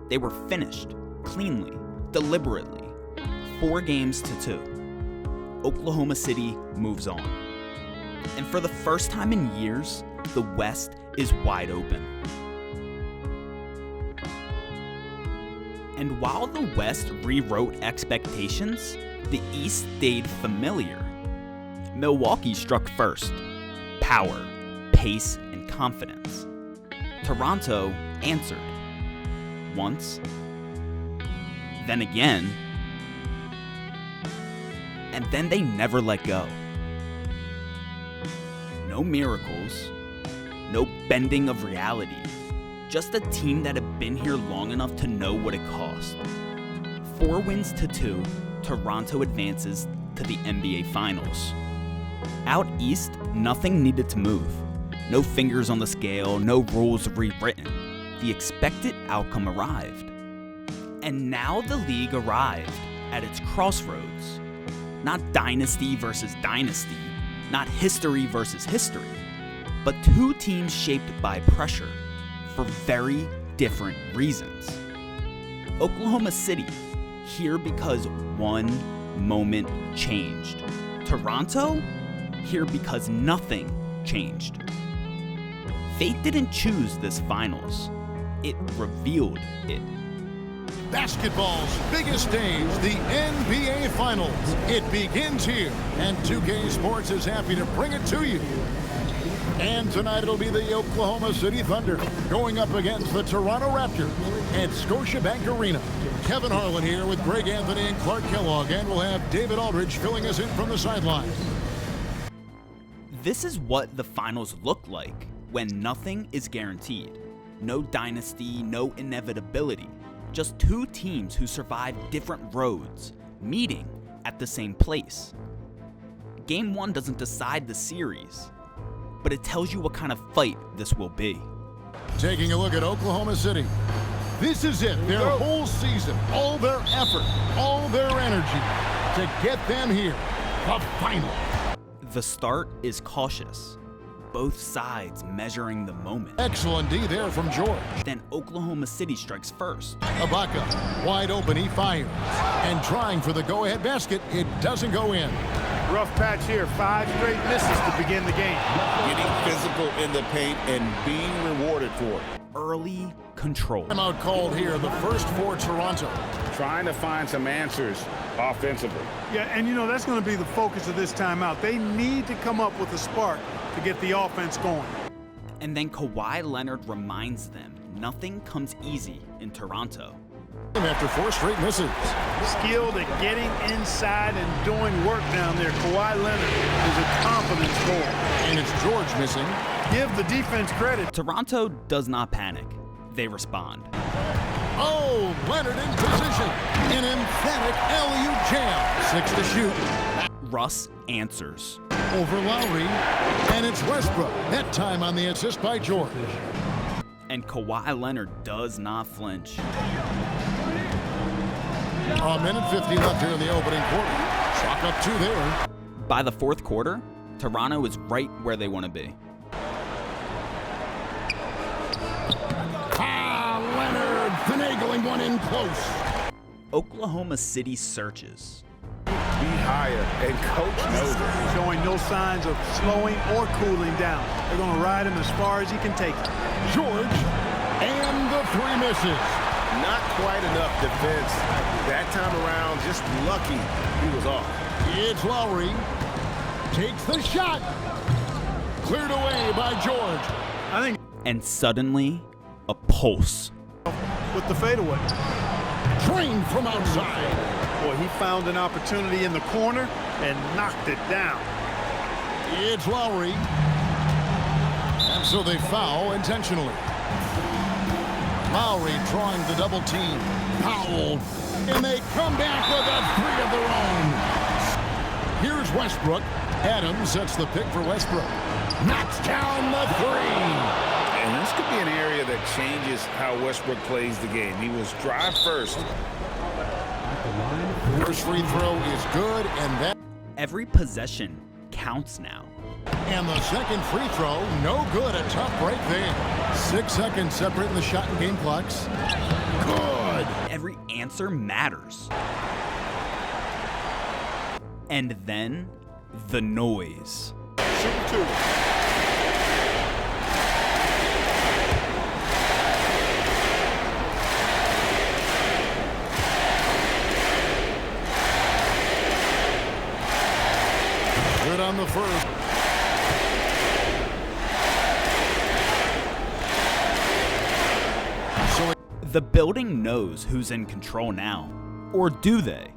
They were finished, cleanly, deliberately. 4-2. Oklahoma City moves on. And for the first time in years, the West is wide open. And while the West rewrote expectations, the East stayed familiar. Milwaukee struck first. Power, pace, and confidence. Toronto answered. Once. Then again. And then they never let go. No miracles. No bending of reality. Just a team that had been here long enough to know what it cost. 4-2, Toronto advances to the NBA Finals. Out East, nothing needed to move. No fingers on the scale, no rules rewritten. The expected outcome arrived. And now the league arrived at its crossroads. Not dynasty versus dynasty, not history versus history, but two teams shaped by pressure for very different reasons. Oklahoma City, here because one moment changed. Toronto, here because nothing changed. Fate didn't choose this finals. It revealed it. Basketball's biggest stage, the NBA Finals. It begins here, and 2K Sports is happy to bring it to you. And tonight it'll be the Oklahoma City Thunder going up against the Toronto Raptors at Scotiabank Arena. Kevin Harlan here with Greg Anthony and Clark Kellogg, and we'll have David Aldridge filling us in from the sideline. This is what the finals look like when nothing is guaranteed. No dynasty, no inevitability. Just two teams who survive different roads, meeting at the same place. Game 1 doesn't decide the series, but it tells you what kind of fight this will be. Taking a look at Oklahoma City. This is it, their whole season, all their effort, all their energy to get them here, the final. The start is cautious, both sides measuring the moment. Excellent D there from George. Then Oklahoma City strikes first. Ibaka, wide open, he fires. And trying for the go-ahead basket, it doesn't go in. Rough patch here, 5 straight misses to begin the game. Getting physical in the paint and being rewarded for it. Early control. Timeout called here, the first for Toronto. Trying to find some answers offensively. Yeah, and you know, that's going to be the focus of this timeout. They need to come up with a spark to get the offense going. And then Kawhi Leonard reminds them nothing comes easy in Toronto. After 4 straight misses. Skilled at getting inside and doing work down there. Kawhi Leonard is a confidence scorer. And it's George missing. Give the defense credit. Toronto does not panic. They respond. Oh, Leonard in position. An emphatic LU jam. 6 to shoot. Russ answers. Over Lowry. And it's Westbrook. That time on the assist by George. And Kawhi Leonard does not flinch. A minute 50 left here in the opening quarter. Chalk up 2 there. By the fourth quarter, Toronto is right where they want to be. Leonard finagling one in close. Oklahoma City searches. Be higher, and coach knows it. Showing no signs of slowing or cooling down. They're going to ride him as far as he can take it. George, and the 3 misses. Not quite enough defense. That time around, just lucky he was off. It's Lowry. Takes the shot. Cleared away by George. I think. And suddenly, a pulse. With the fadeaway. Trained from outside. Boy, he found an opportunity in the corner and knocked it down. It's Lowry. And so they foul intentionally. Lowry drawing the double team. Fouled. And they come back with a 3 of their own. Here's Westbrook. Adams sets the pick for Westbrook. Knocks down the 3. And this could be an area that changes how Westbrook plays the game. He was drive first. First free throw is good, and that. Every possession counts now. And the second free throw, no good. A tough break there. 6 seconds separating the shot and game clocks. Good. Every answer matters. And then, the noise. Shoot 2. Good on the first. The building knows who's in control now. Or do they?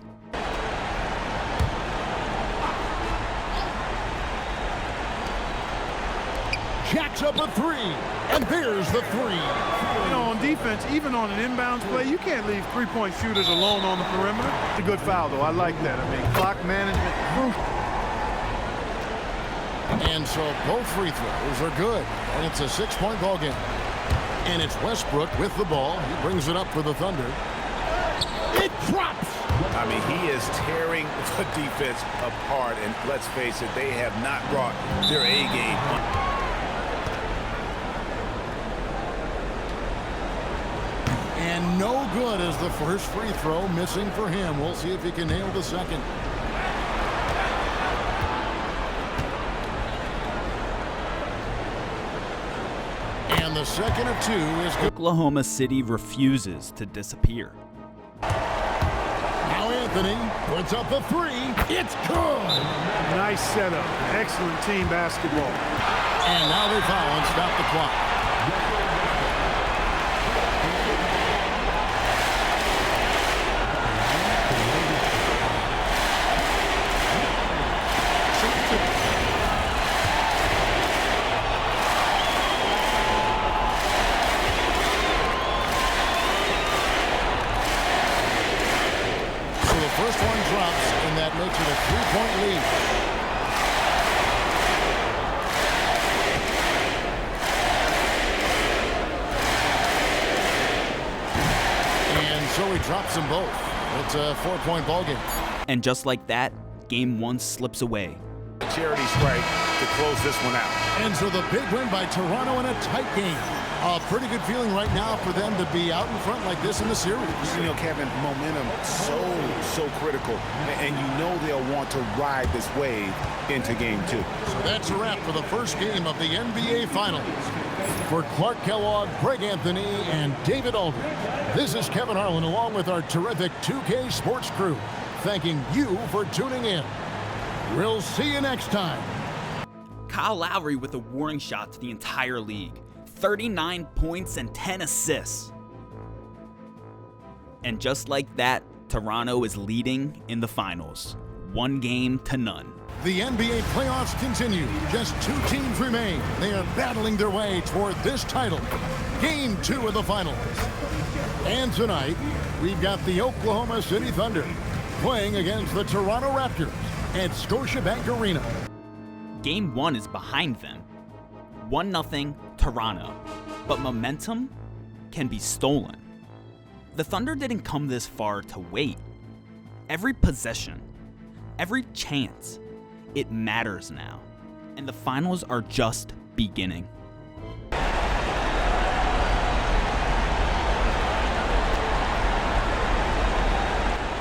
Jacks up a 3. And there's the 3. You know, on defense, even on an inbounds play, you can't leave 3-point shooters alone on the perimeter. It's a good foul, though. I like that. I mean, clock management, crucial. And so both free throws are good. And it's a 6-point ball game. And it's Westbrook with the ball. He brings it up for the Thunder. It drops. I mean, he is tearing the defense apart. And let's face it, they have not brought their A game. And no good as the first free throw missing for him. We'll see if he can nail the second. And the second of 2 is good. Oklahoma City refuses to disappear. Now Anthony puts up the 3. It's good. Nice setup. Excellent team basketball. And now they foul and stop the clock. First one drops, and that makes it a 3-point lead. And so he drops them both. It's a 4-point ball game. And just like that, game 1 slips away. charity stripe to close this one out. And so the big win by Toronto in a tight game. A pretty good feeling right now for them to be out in front like this in the series. You know, Kevin, momentum so critical. And you know they'll want to ride this wave into game 2. So that's a wrap for the first game of the NBA Finals. For Clark Kellogg, Greg Anthony, and David Aldridge, this is Kevin Harlan along with our terrific 2K Sports crew, thanking you for tuning in. We'll see you next time. Kyle Lowry with a warning shot to the entire league. 39 points and 10 assists. And just like that, Toronto is leading in the finals. 1-0. The NBA playoffs continue. Just 2 teams remain. They are battling their way toward this title. Game 2 of the finals. And tonight, we've got the Oklahoma City Thunder playing against the Toronto Raptors at Scotiabank Arena. Game 1 is behind them. 1-0 Toronto. But momentum can be stolen. The Thunder didn't come this far to wait. Every possession, every chance, it matters now. And the finals are just beginning.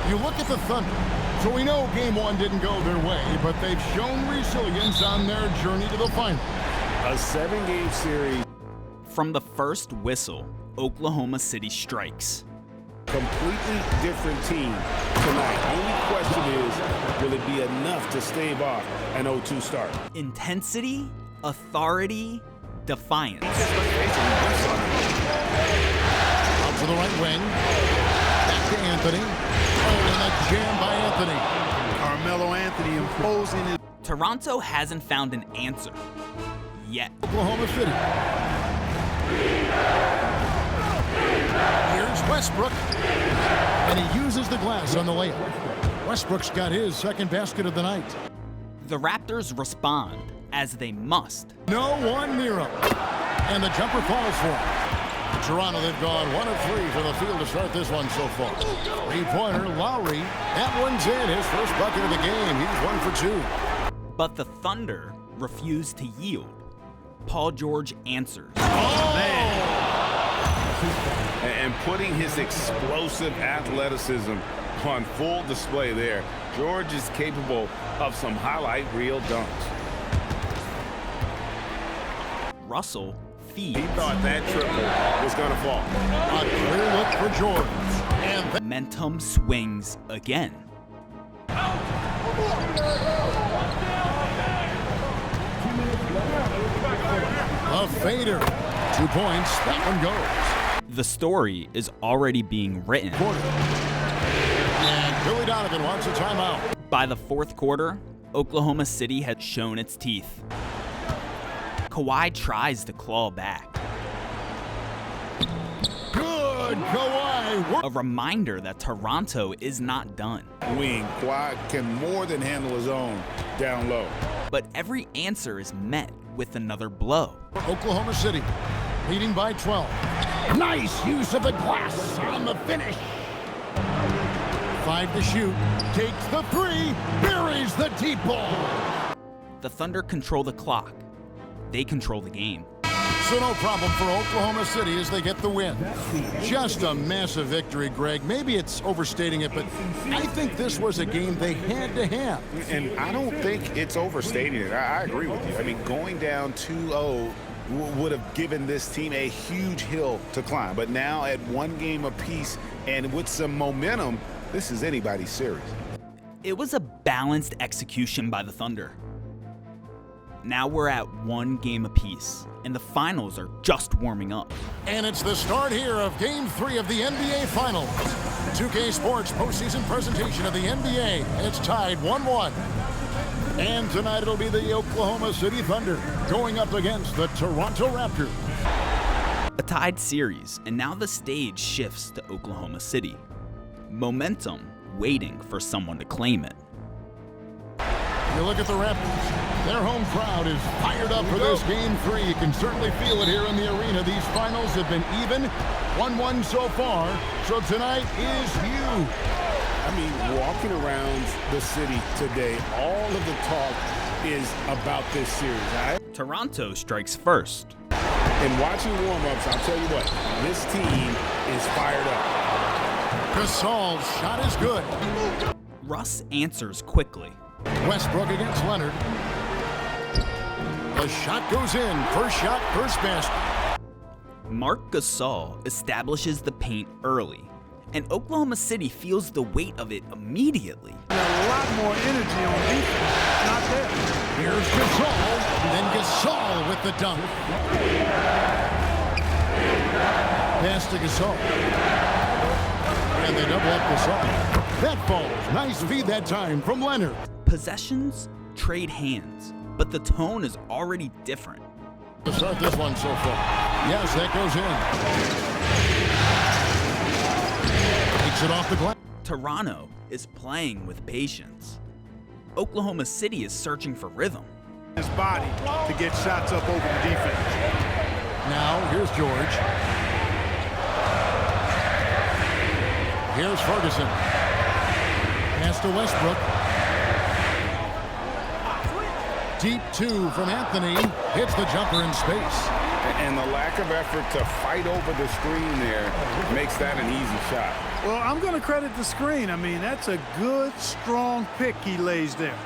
You look at the Thunder. So we know Game 1 didn't go their way, but they've shown resilience on their journey to the final. A 7-game series. From the first whistle, Oklahoma City strikes. Completely different team tonight. Only question is, will it be enough to stave off an 0-2 start? Intensity, authority, defiance. Out to the right wing. Back to Anthony. Oh, and a jam by Anthony. Carmelo Anthony imposing his... Toronto hasn't found an answer yet. Oklahoma City. Here's Westbrook. And he uses the glass on the layup. Westbrook's got his second basket of the night. The Raptors respond, as they must. No one near him. And the jumper falls for him. Toronto, they've gone 1 of 3 from the field to start this one so far. 3-pointer, Lowry. That one's in. His first bucket of the game. He's 1 for 2. But the Thunder refuse to yield. Paul George answers. Oh, man. And putting his explosive athleticism on full display there. George is capable of some highlight reel dunks. Russell feeds. He thought that triple was going to fall. A clear look for George. And momentum swings again. a fader. 2 points. That one goes. The story is already being written. And Billy Donovan wants a timeout. By the fourth quarter, Oklahoma City had shown its teeth. Kawhi tries to claw back. Good, Kawhi. A reminder that Toronto is not done. Wing, Kawhi can more than handle his own down low. But every answer is met with another blow. Oklahoma City leading by 12. Nice use of the glass on the finish. 5 to shoot. Takes the 3. Buries the deep ball. The Thunder control the clock. They control the game. So no problem for Oklahoma City as they get the win. Just a massive victory, Greg. Maybe it's overstating it, but I think this was a game they had to have. And I don't think it's overstating it. I agree with you. I mean, going down 2-0 would have given this team a huge hill to climb. But now at 1 game apiece and with some momentum, this is anybody's series. It was a balanced execution by the Thunder. Now we're at 1 game apiece, and the finals are just warming up. And it's the start here of Game 3 of the NBA Finals. 2K Sports postseason presentation of the NBA. It's tied 1-1. And tonight it'll be the Oklahoma City Thunder going up against the Toronto Raptors. A tied series, and now the stage shifts to Oklahoma City. Momentum waiting for someone to claim it. You look at the Raptors. Their home crowd is fired up for this Game 3. You can certainly feel it here in the arena. These finals have been even, 1-1 so far. So tonight is huge. I mean, walking around the city today, all of the talk is about this series, all right? Toronto strikes first. And watching warm-ups, I'll tell you what, this team is fired up. Gasol's shot is good. Russ answers quickly. Westbrook against Leonard. The shot goes in. First shot, first basket. Marc Gasol establishes the paint early, and Oklahoma City feels the weight of it immediately. A lot more energy on defense. Not there. Here's Gasol, then Gasol with the dunk. Pass to Gasol. And they double up Gasol. That falls. Nice feed that time from Leonard. Possessions trade hands, but the tone is already different. To start this one so far. Yes, that goes in. Takes it off the glass. Toronto is playing with patience. Oklahoma City is searching for rhythm. His body to get shots up over the defense. Now, here's George. Here's Ferguson. Pass to Westbrook. Deep two from Anthony. Hits the jumper in space. And the lack of effort to fight over the screen there makes that an easy shot. Well, I'm going to credit the screen. I mean, that's a good, strong pick he lays there.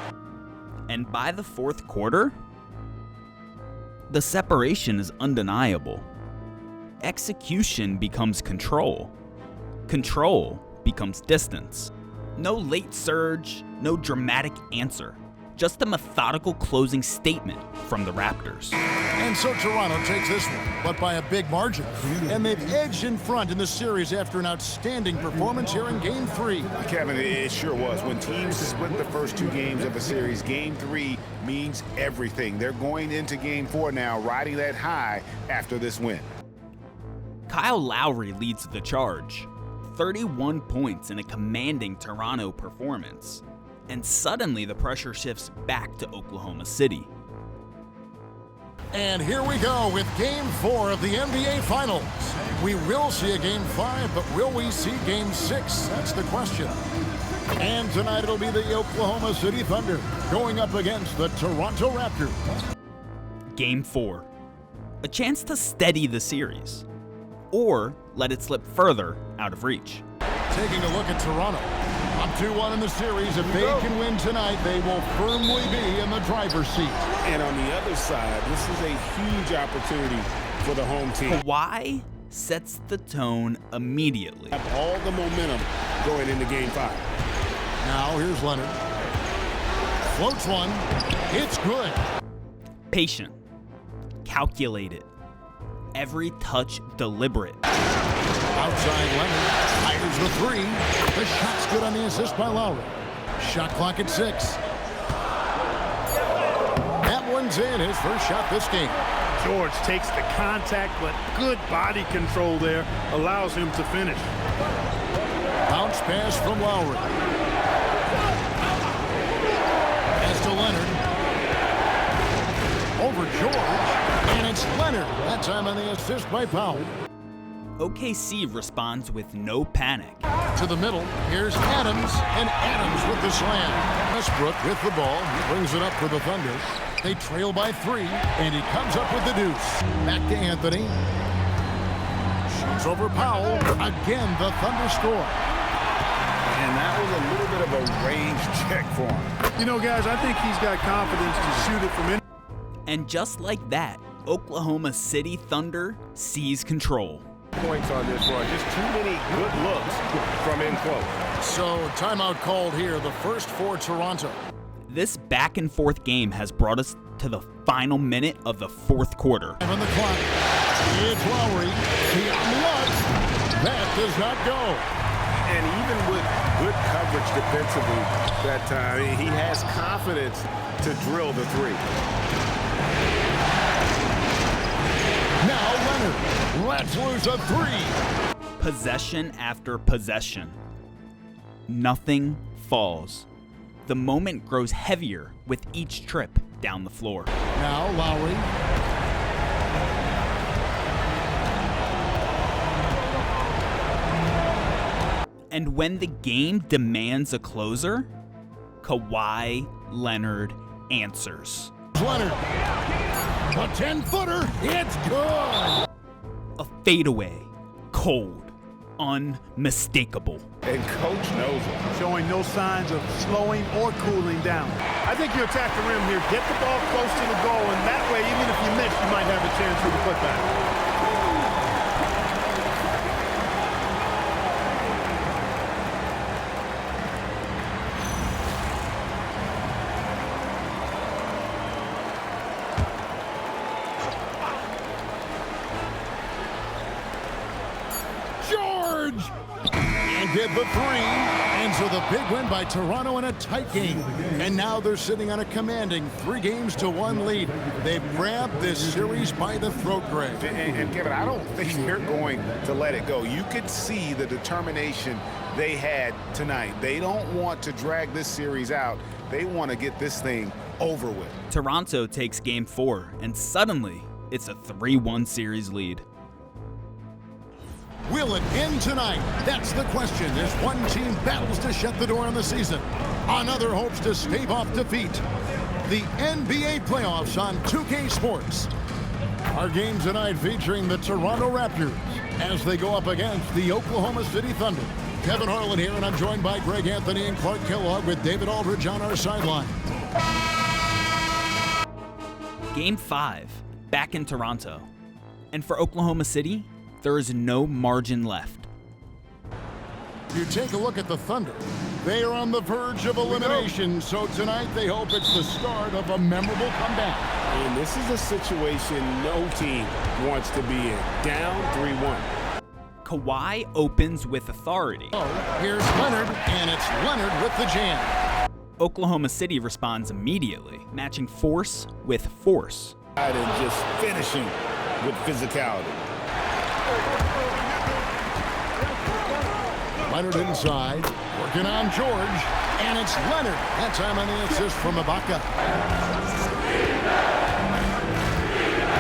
And by the fourth quarter, the separation is undeniable. Execution becomes control. Control becomes distance. No late surge, no dramatic answer. Just a methodical closing statement from the Raptors. And so Toronto takes this one, but by a big margin. And they've edged in front in the series after an outstanding performance here in Game 3. Kevin, it sure was. When teams split the first two games of a series, Game 3 means everything. They're going into Game 4 now, riding that high after this win. Kyle Lowry leads the charge. 31 points in a commanding Toronto performance. And suddenly the pressure shifts back to Oklahoma City. And here we go with Game 4 of the NBA Finals. We will see a Game 5, but will we see Game 6? That's the question. And tonight it'll be the Oklahoma City Thunder going up against the Toronto Raptors. Game 4. A chance to steady the series, or let it slip further out of reach. Taking a look at Toronto. Up 2-1 in the series. If they can win tonight, they will firmly be in the driver's seat. And on the other side, this is a huge opportunity for the home team. Kawhi sets the tone immediately. Have all the momentum going into Game 5. Now here's Leonard. Floats one. It's good. Patient. Calculated. Every touch deliberate. Outside Leonard. Fires the three. The shot's good on the assist by Lowry. Shot clock at 6. That one's in. His first shot this game. George takes the contact, but good body control there allows him to finish. Bounce pass from Lowry. Pass to Leonard. Over George. And it's Leonard. That time on the assist by Powell. OKC responds with no panic. To the middle, here's Adams, and Adams with the slam. Westbrook with the ball, he brings it up for the Thunder. They trail by 3, and he comes up with the deuce. Back to Anthony. Shoots over Powell. Again, the Thunder score. And that was a little bit of a range check for him. You know, guys, I think he's got confidence to shoot it from in. And just like that, Oklahoma City Thunder seize control. Points on this one. Just too many good looks from in close. So, timeout called here, the first for Toronto. This back and forth game has brought us to the final minute of the fourth quarter. And on the clock, it's Lowry. Beyond luck. That does not go. And even with good coverage defensively that time, he has confidence to drill the three. Now Leonard lets loose a 3. Possession after possession. Nothing falls. The moment grows heavier with each trip down the floor. Now Lowry. And when the game demands a closer, Kawhi Leonard answers. Leonard, a 10-footer, it's good! A fadeaway, cold, unmistakable. And coach knows it. Showing no signs of slowing or cooling down. I think you attack the rim here, get the ball close to the goal, and that way, even if you miss, you might have a chance for the putback. Get the three, and so the big win by Toronto in a tight game. And now they're sitting on a commanding 3-1 lead. They've grabbed this series by the throat, Greg. And Kevin, I don't think they're going to let it go. You could see the determination they had tonight. They don't want to drag this series out. They want to get this thing over with. Toronto takes Game 4, and suddenly it's a 3-1 series lead. Will it end tonight? That's the question as one team battles to shut the door on the season. Another hopes to stave off defeat. The NBA playoffs on 2K Sports. Our game tonight featuring the Toronto Raptors as they go up against the Oklahoma City Thunder. Kevin Harlan here, and I'm joined by Greg Anthony and Clark Kellogg with David Aldridge on our sideline. Game 5, back in Toronto. And for Oklahoma City, there is no margin left. You take a look at the Thunder. They are on the verge of elimination, so tonight they hope it's the start of a memorable comeback. And this is a situation no team wants to be in. Down 3-1. Kawhi opens with authority. Here's Leonard, and it's Leonard with the jam. Oklahoma City responds immediately, matching force with force. And just finishing with physicality. Leonard inside, working on George, and it's Leonard. That time on the assist from Ibaka.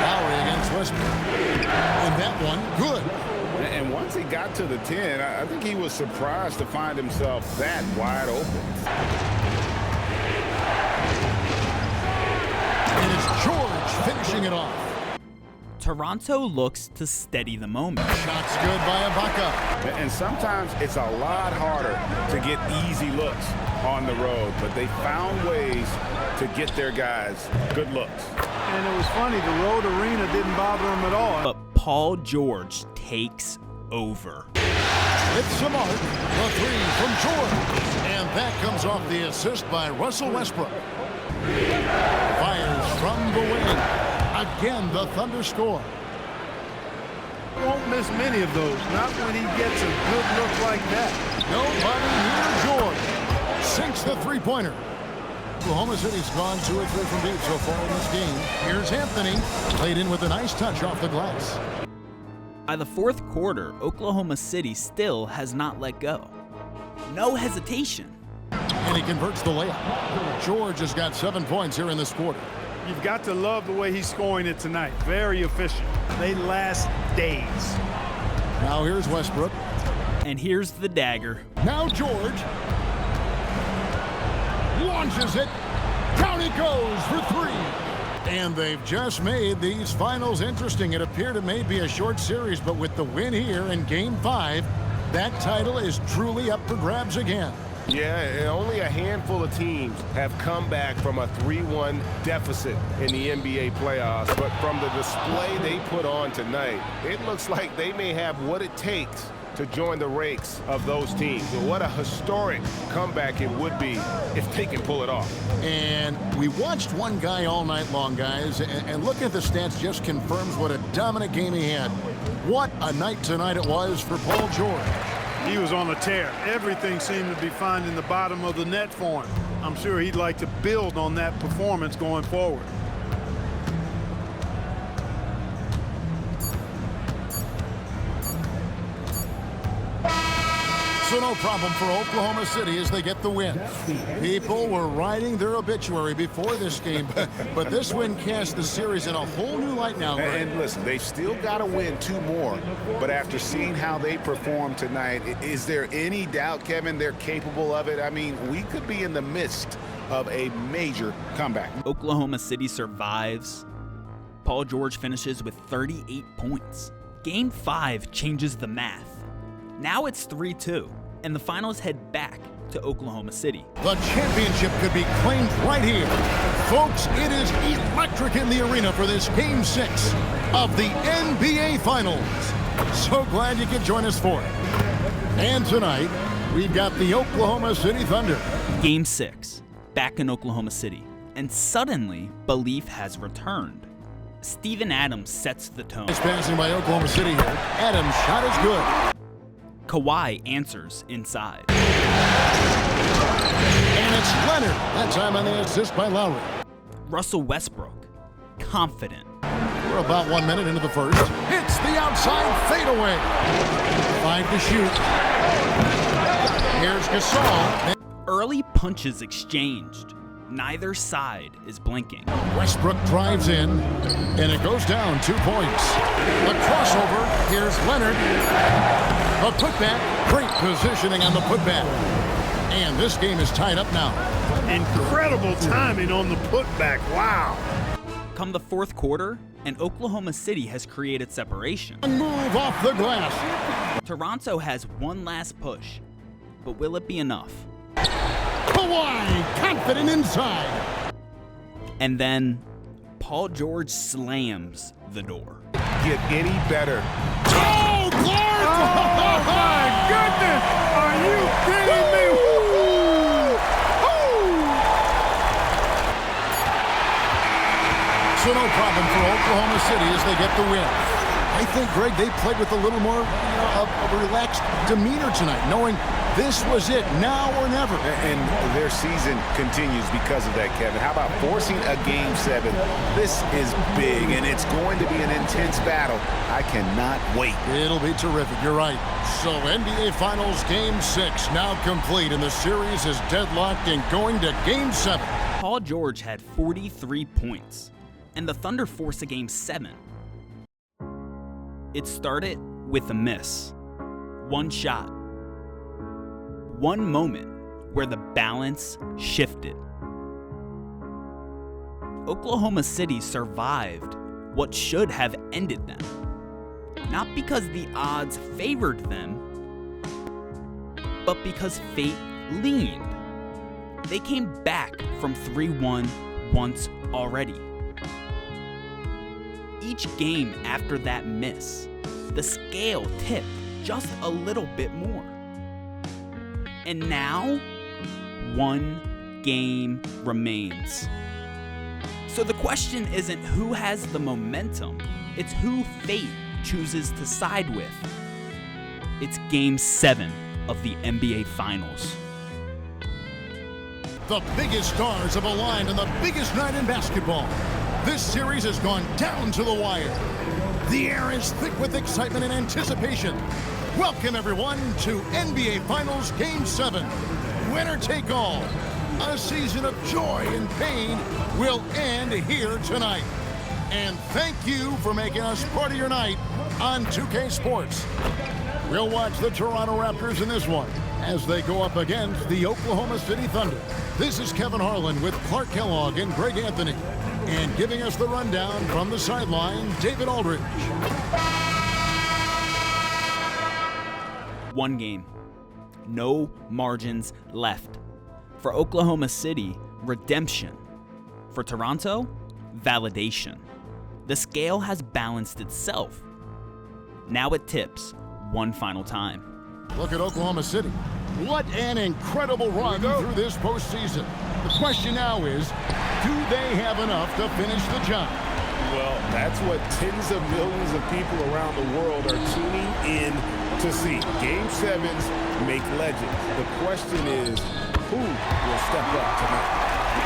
Lowry against Westbrook. And that one, good. And once he got to the 10, I think he was surprised to find himself that wide open. And it's George finishing it off. Toronto looks to steady the moment. Shots good by Ibaka. And sometimes it's a lot harder to get easy looks on the road, but they found ways to get their guys good looks. And it was funny, the road arena didn't bother him at all. But Paul George takes over. It's Samart, the three from George. And that comes off the assist by Russell Westbrook. Fires from the wing. Again, the Thunder score. Won't miss many of those, not when he gets a good look like that. Nobody near George. Sinks the three-pointer. Oklahoma City's gone 2 or 3 from deep so far in this game. Here's Anthony, played in with a nice touch off the glass. By the fourth quarter, Oklahoma City still has not let go. No hesitation. And he converts the layup. George has got 7 points here in this quarter. You've got to love the way he's scoring it tonight. Very efficient. They last days. Now here's Westbrook. And here's the dagger. Now George launches it. Down he goes for 3. And they've just made these finals interesting. It appeared it may be a short series, but with the win here in Game 5, that title is truly up for grabs again. Yeah, only a handful of teams have come back from a 3-1 deficit in the NBA playoffs. But from the display they put on tonight, it looks like they may have what it takes to join the ranks of those teams. And what a historic comeback it would be if they can pull it off. And we watched one guy all night long, guys, and looking at the stats just confirms what a dominant game he had. What a night tonight it was for Paul George. He was on a tear. Everything seemed to be finding the bottom of the net for him. I'm sure he'd like to build on that performance going forward. So So no problem for Oklahoma City as they get the win. People were writing their obituary before this game, but this win cast the series in a whole new light now. And listen, they've still got to win 2 more, but after seeing how they performed tonight, is there any doubt, Kevin, they're capable of it? I mean, we could be in the midst of a major comeback. Oklahoma City survives. Paul George finishes with 38 points. Game 5 changes the math. Now it's 3-2, and the finals head back to Oklahoma City. The championship could be claimed right here. Folks, it is electric in the arena for this Game 6 of the NBA Finals. So glad you could join us for it. And tonight, we've got the Oklahoma City Thunder. Game 6, back in Oklahoma City, and suddenly belief has returned. Steven Adams sets the tone. It's passing by Oklahoma City here. Adams' shot is good. Kawhi answers inside. And it's Leonard. That time on the assist by Lowry. Russell Westbrook, confident. We're about 1 minute into the first. Hits the outside fadeaway. 5 to shoot. Here's Gasol. Early punches exchanged. Neither side is blinking. Westbrook drives in, and it goes down 2 points. The crossover, here's Leonard. A putback, great positioning on the putback. And this game is tied up now. Incredible timing on the putback, wow. Come the fourth quarter, and Oklahoma City has created separation. Move off the glass. Toronto has one last push, but will it be enough? Kawhi, confident inside. And then Paul George slams the door. Get any better. Oh, Clark! Oh, my goodness! Are you kidding me? So no problem for Oklahoma City as they get the win. I think, Greg, they played with a little more of a relaxed demeanor tonight, knowing this was it, now or never. And their season continues because of that, Kevin. How about forcing a Game 7? This is big, and it's going to be an intense battle. I cannot wait. It'll be terrific, you're right. So NBA Finals Game 6 now complete, and the series is deadlocked and going to Game 7. Paul George had 43 points, and the Thunder forced a Game 7. It started with a miss. One shot. One moment where the balance shifted. Oklahoma City survived what should have ended them. Not because the odds favored them, but because fate leaned. They came back from 3-1 once already. Each game after that miss, the scale tipped just a little bit more. And now, one game remains. So the question isn't who has the momentum, it's who fate chooses to side with. It's Game 7 of the NBA Finals. The biggest stars have aligned on the biggest night in basketball. This series has gone down to the wire. The air is thick with excitement and anticipation. Welcome, everyone, to NBA Finals Game 7. Winner take all. A season of joy and pain will end here tonight. And thank you for making us part of your night on 2K Sports. We'll watch the Toronto Raptors in this one as they go up against the Oklahoma City Thunder. This is Kevin Harlan with Clark Kellogg and Greg Anthony. And giving us the rundown from the sideline, David Aldridge. One game. No margins left. For Oklahoma City, redemption. For Toronto, validation. The scale has balanced itself. Now it tips one final time. Look at Oklahoma City. What an incredible run through this postseason. The question now is, do they have enough to finish the job? Well, that's what tens of millions of people around the world are tuning in to see. Game 7s make legends. The question is, who will step up tonight?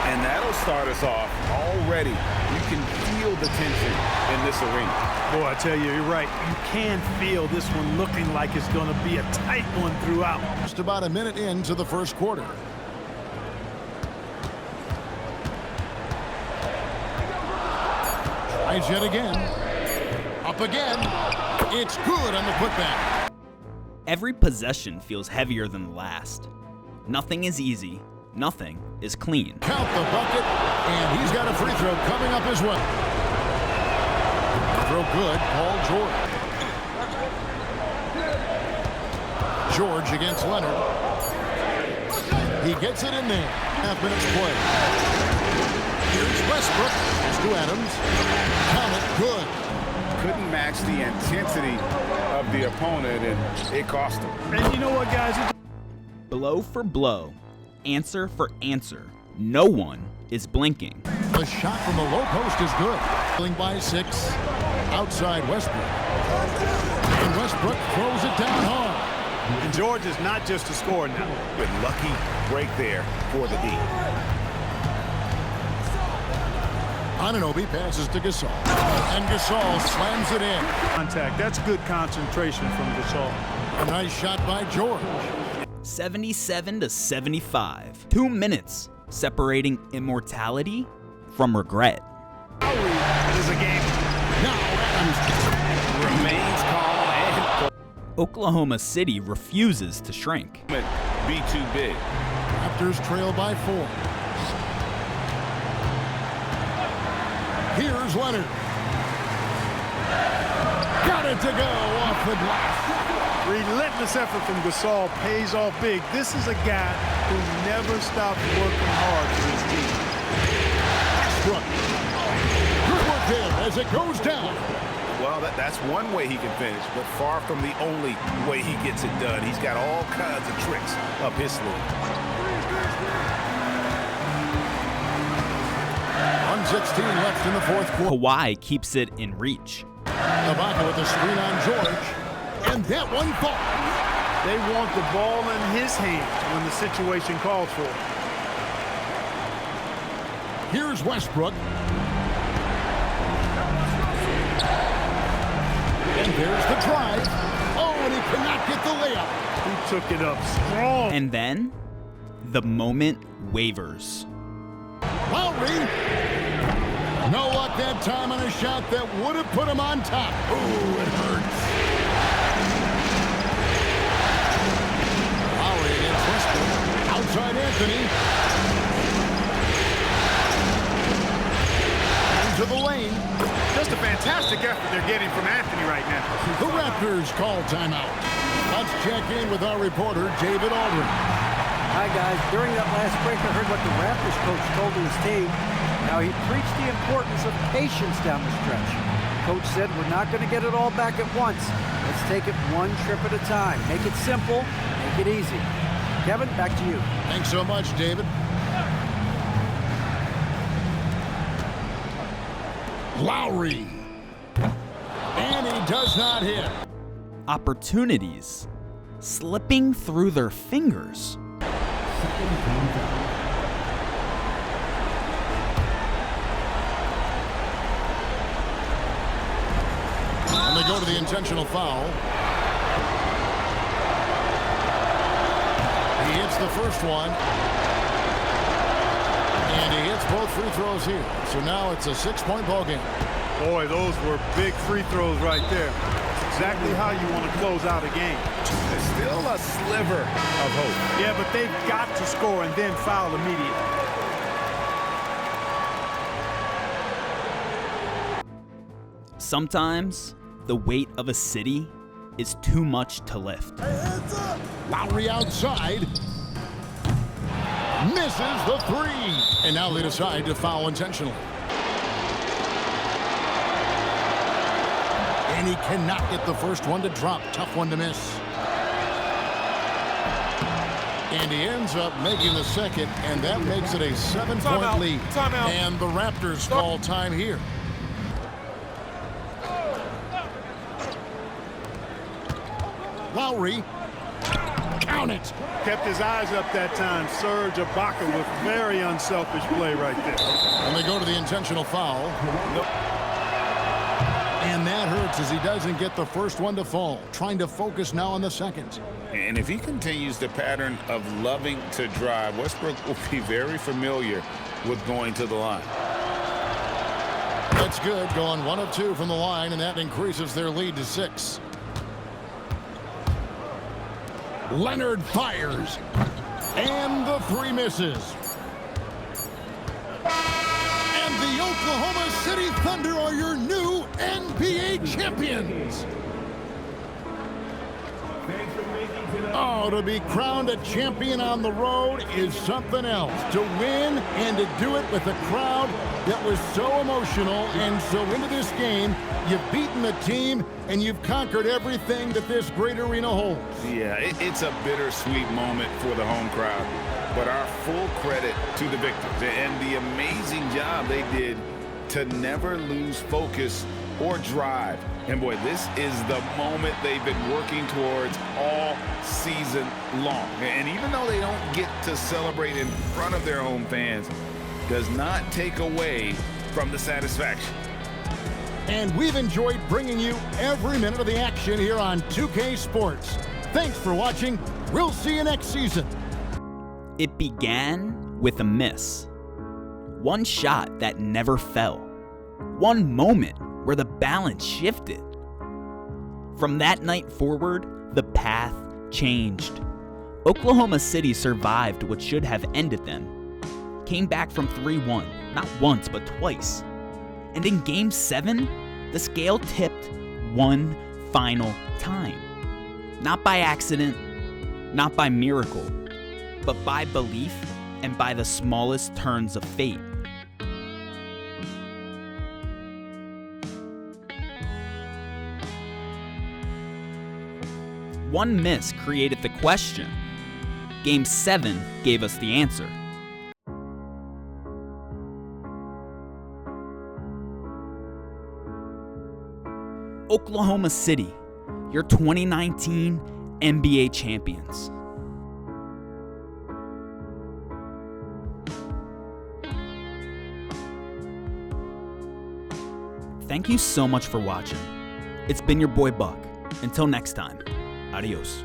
And that'll start us off already. You can feel the tension in this arena. Boy, I tell you, you're right. You can feel this one looking like it's going to be a tight one throughout. Just about a minute into the first quarter. Tries yet again. Up again. It's good on the putback. Every possession feels heavier than the last. Nothing is easy. Nothing is clean. Count the bucket, and he's got a free throw coming up as well. Throw good, Paul George. George against Leonard. He gets it in there. Half minutes play. Here's Westbrook. Here's to Adams. Count it, good. Couldn't match the intensity of the opponent, and it cost him. And you know what, guys? Blow for blow, answer for answer. No one is blinking. The shot from the low post is good. Pulling by 6. Outside Westbrook. And Westbrook throws it down hard. And George is not just a scorer now. But lucky break there for the D. Anunoby passes to Gasol. And Gasol slams it in. Contact. That's good concentration from Gasol. A nice shot by George. 77-75. 2 minutes separating immortality from regret. This is a game. Now Adams remains calm and Oklahoma City refuses to shrink. be too big. Raptors trail by 4. Here's Leonard. Got it to go off the glass. Relentless effort from Gasol pays off big. This is a guy who never stops working hard for his team. Westbrook. Good work there as it goes down. Well, that's one way he can finish, but far from the only way he gets it done. He's got all kinds of tricks up his sleeve. 1:16 left in the fourth quarter. Kawhi keeps it in reach. Ibaka with a screen on George. And that one falls. They want the ball in his hands when the situation calls for it. Here's Westbrook. And there's the drive. Oh, and he cannot get the layup. He took it up strong. And then, the moment wavers. Lowry. No luck that time on a shot that would have put him on top. Ooh, it hurts. Lowry against Westbrook. Outside Anthony. Into the lane. Just a fantastic effort they're getting from Anthony right now. The Raptors call timeout. Let's check in with our reporter, David Aldridge. Hi, guys. During that last break, I heard what the Raptors coach told his team. Now, he preached the importance of patience down the stretch. Coach said, we're not going to get it all back at once. Let's take it one trip at a time. Make it simple. Make it easy. Kevin, back to you. Thanks so much, David. Lowry. And he does not hit. Opportunities slipping through their fingers. And they go to the intentional foul. He hits the first one. And he hits both free throws here. So now it's a 6-point ball game. Boy, those were big free throws right there. That's exactly how you want to close out a game. There's still a sliver of hope. Yeah, but they've got to score and then foul immediately. Sometimes, the weight of a city is too much to lift. Lowry outside. Misses the 3. And now they decide to foul intentionally. And he cannot get the first one to drop. Tough one to miss. And he ends up making the second, and that makes it a 7-point lead. Timeout. And the Raptors call time here. Lowry. Count it. Kept his eyes up that time. Serge Ibaka with very unselfish play right there. And they go to the intentional foul. And that hurts as he doesn't get the first one to fall. Trying to focus now on the second. And if he continues the pattern of loving to drive, Westbrook will be very familiar with going to the line. That's good. Going 1 of 2 from the line, and that increases their lead to 6. Leonard fires. And the 3 misses. And the Oklahoma City Thunder are your new NBA champions. Oh, to be crowned a champion on the road is something else. To win and to do it with a crowd that was so emotional and so into this game, you've beaten the team and you've conquered everything that this great arena holds. Yeah, it's a bittersweet moment for the home crowd, but our full credit to the victors and the amazing job they did to never lose focus or drive. And boy, this is the moment they've been working towards all season long. And even though they don't get to celebrate in front of their home fans, does not take away from the satisfaction. And we've enjoyed bringing you every minute of the action here on 2K Sports. Thanks for watching. We'll see you next season. It began with a miss. One shot that never fell. One moment where the balance shifted. From that night forward, the path changed. Oklahoma City survived what should have ended them. Came back from 3-1, not once but twice. And in Game 7, the scale tipped one final time. Not by accident, not by miracle, but by belief and by the smallest turns of fate. One miss created the question. Game 7 gave us the answer. Oklahoma City, your 2019 NBA champions. Thank you so much for watching. It's been your boy Buck. Until next time, adios.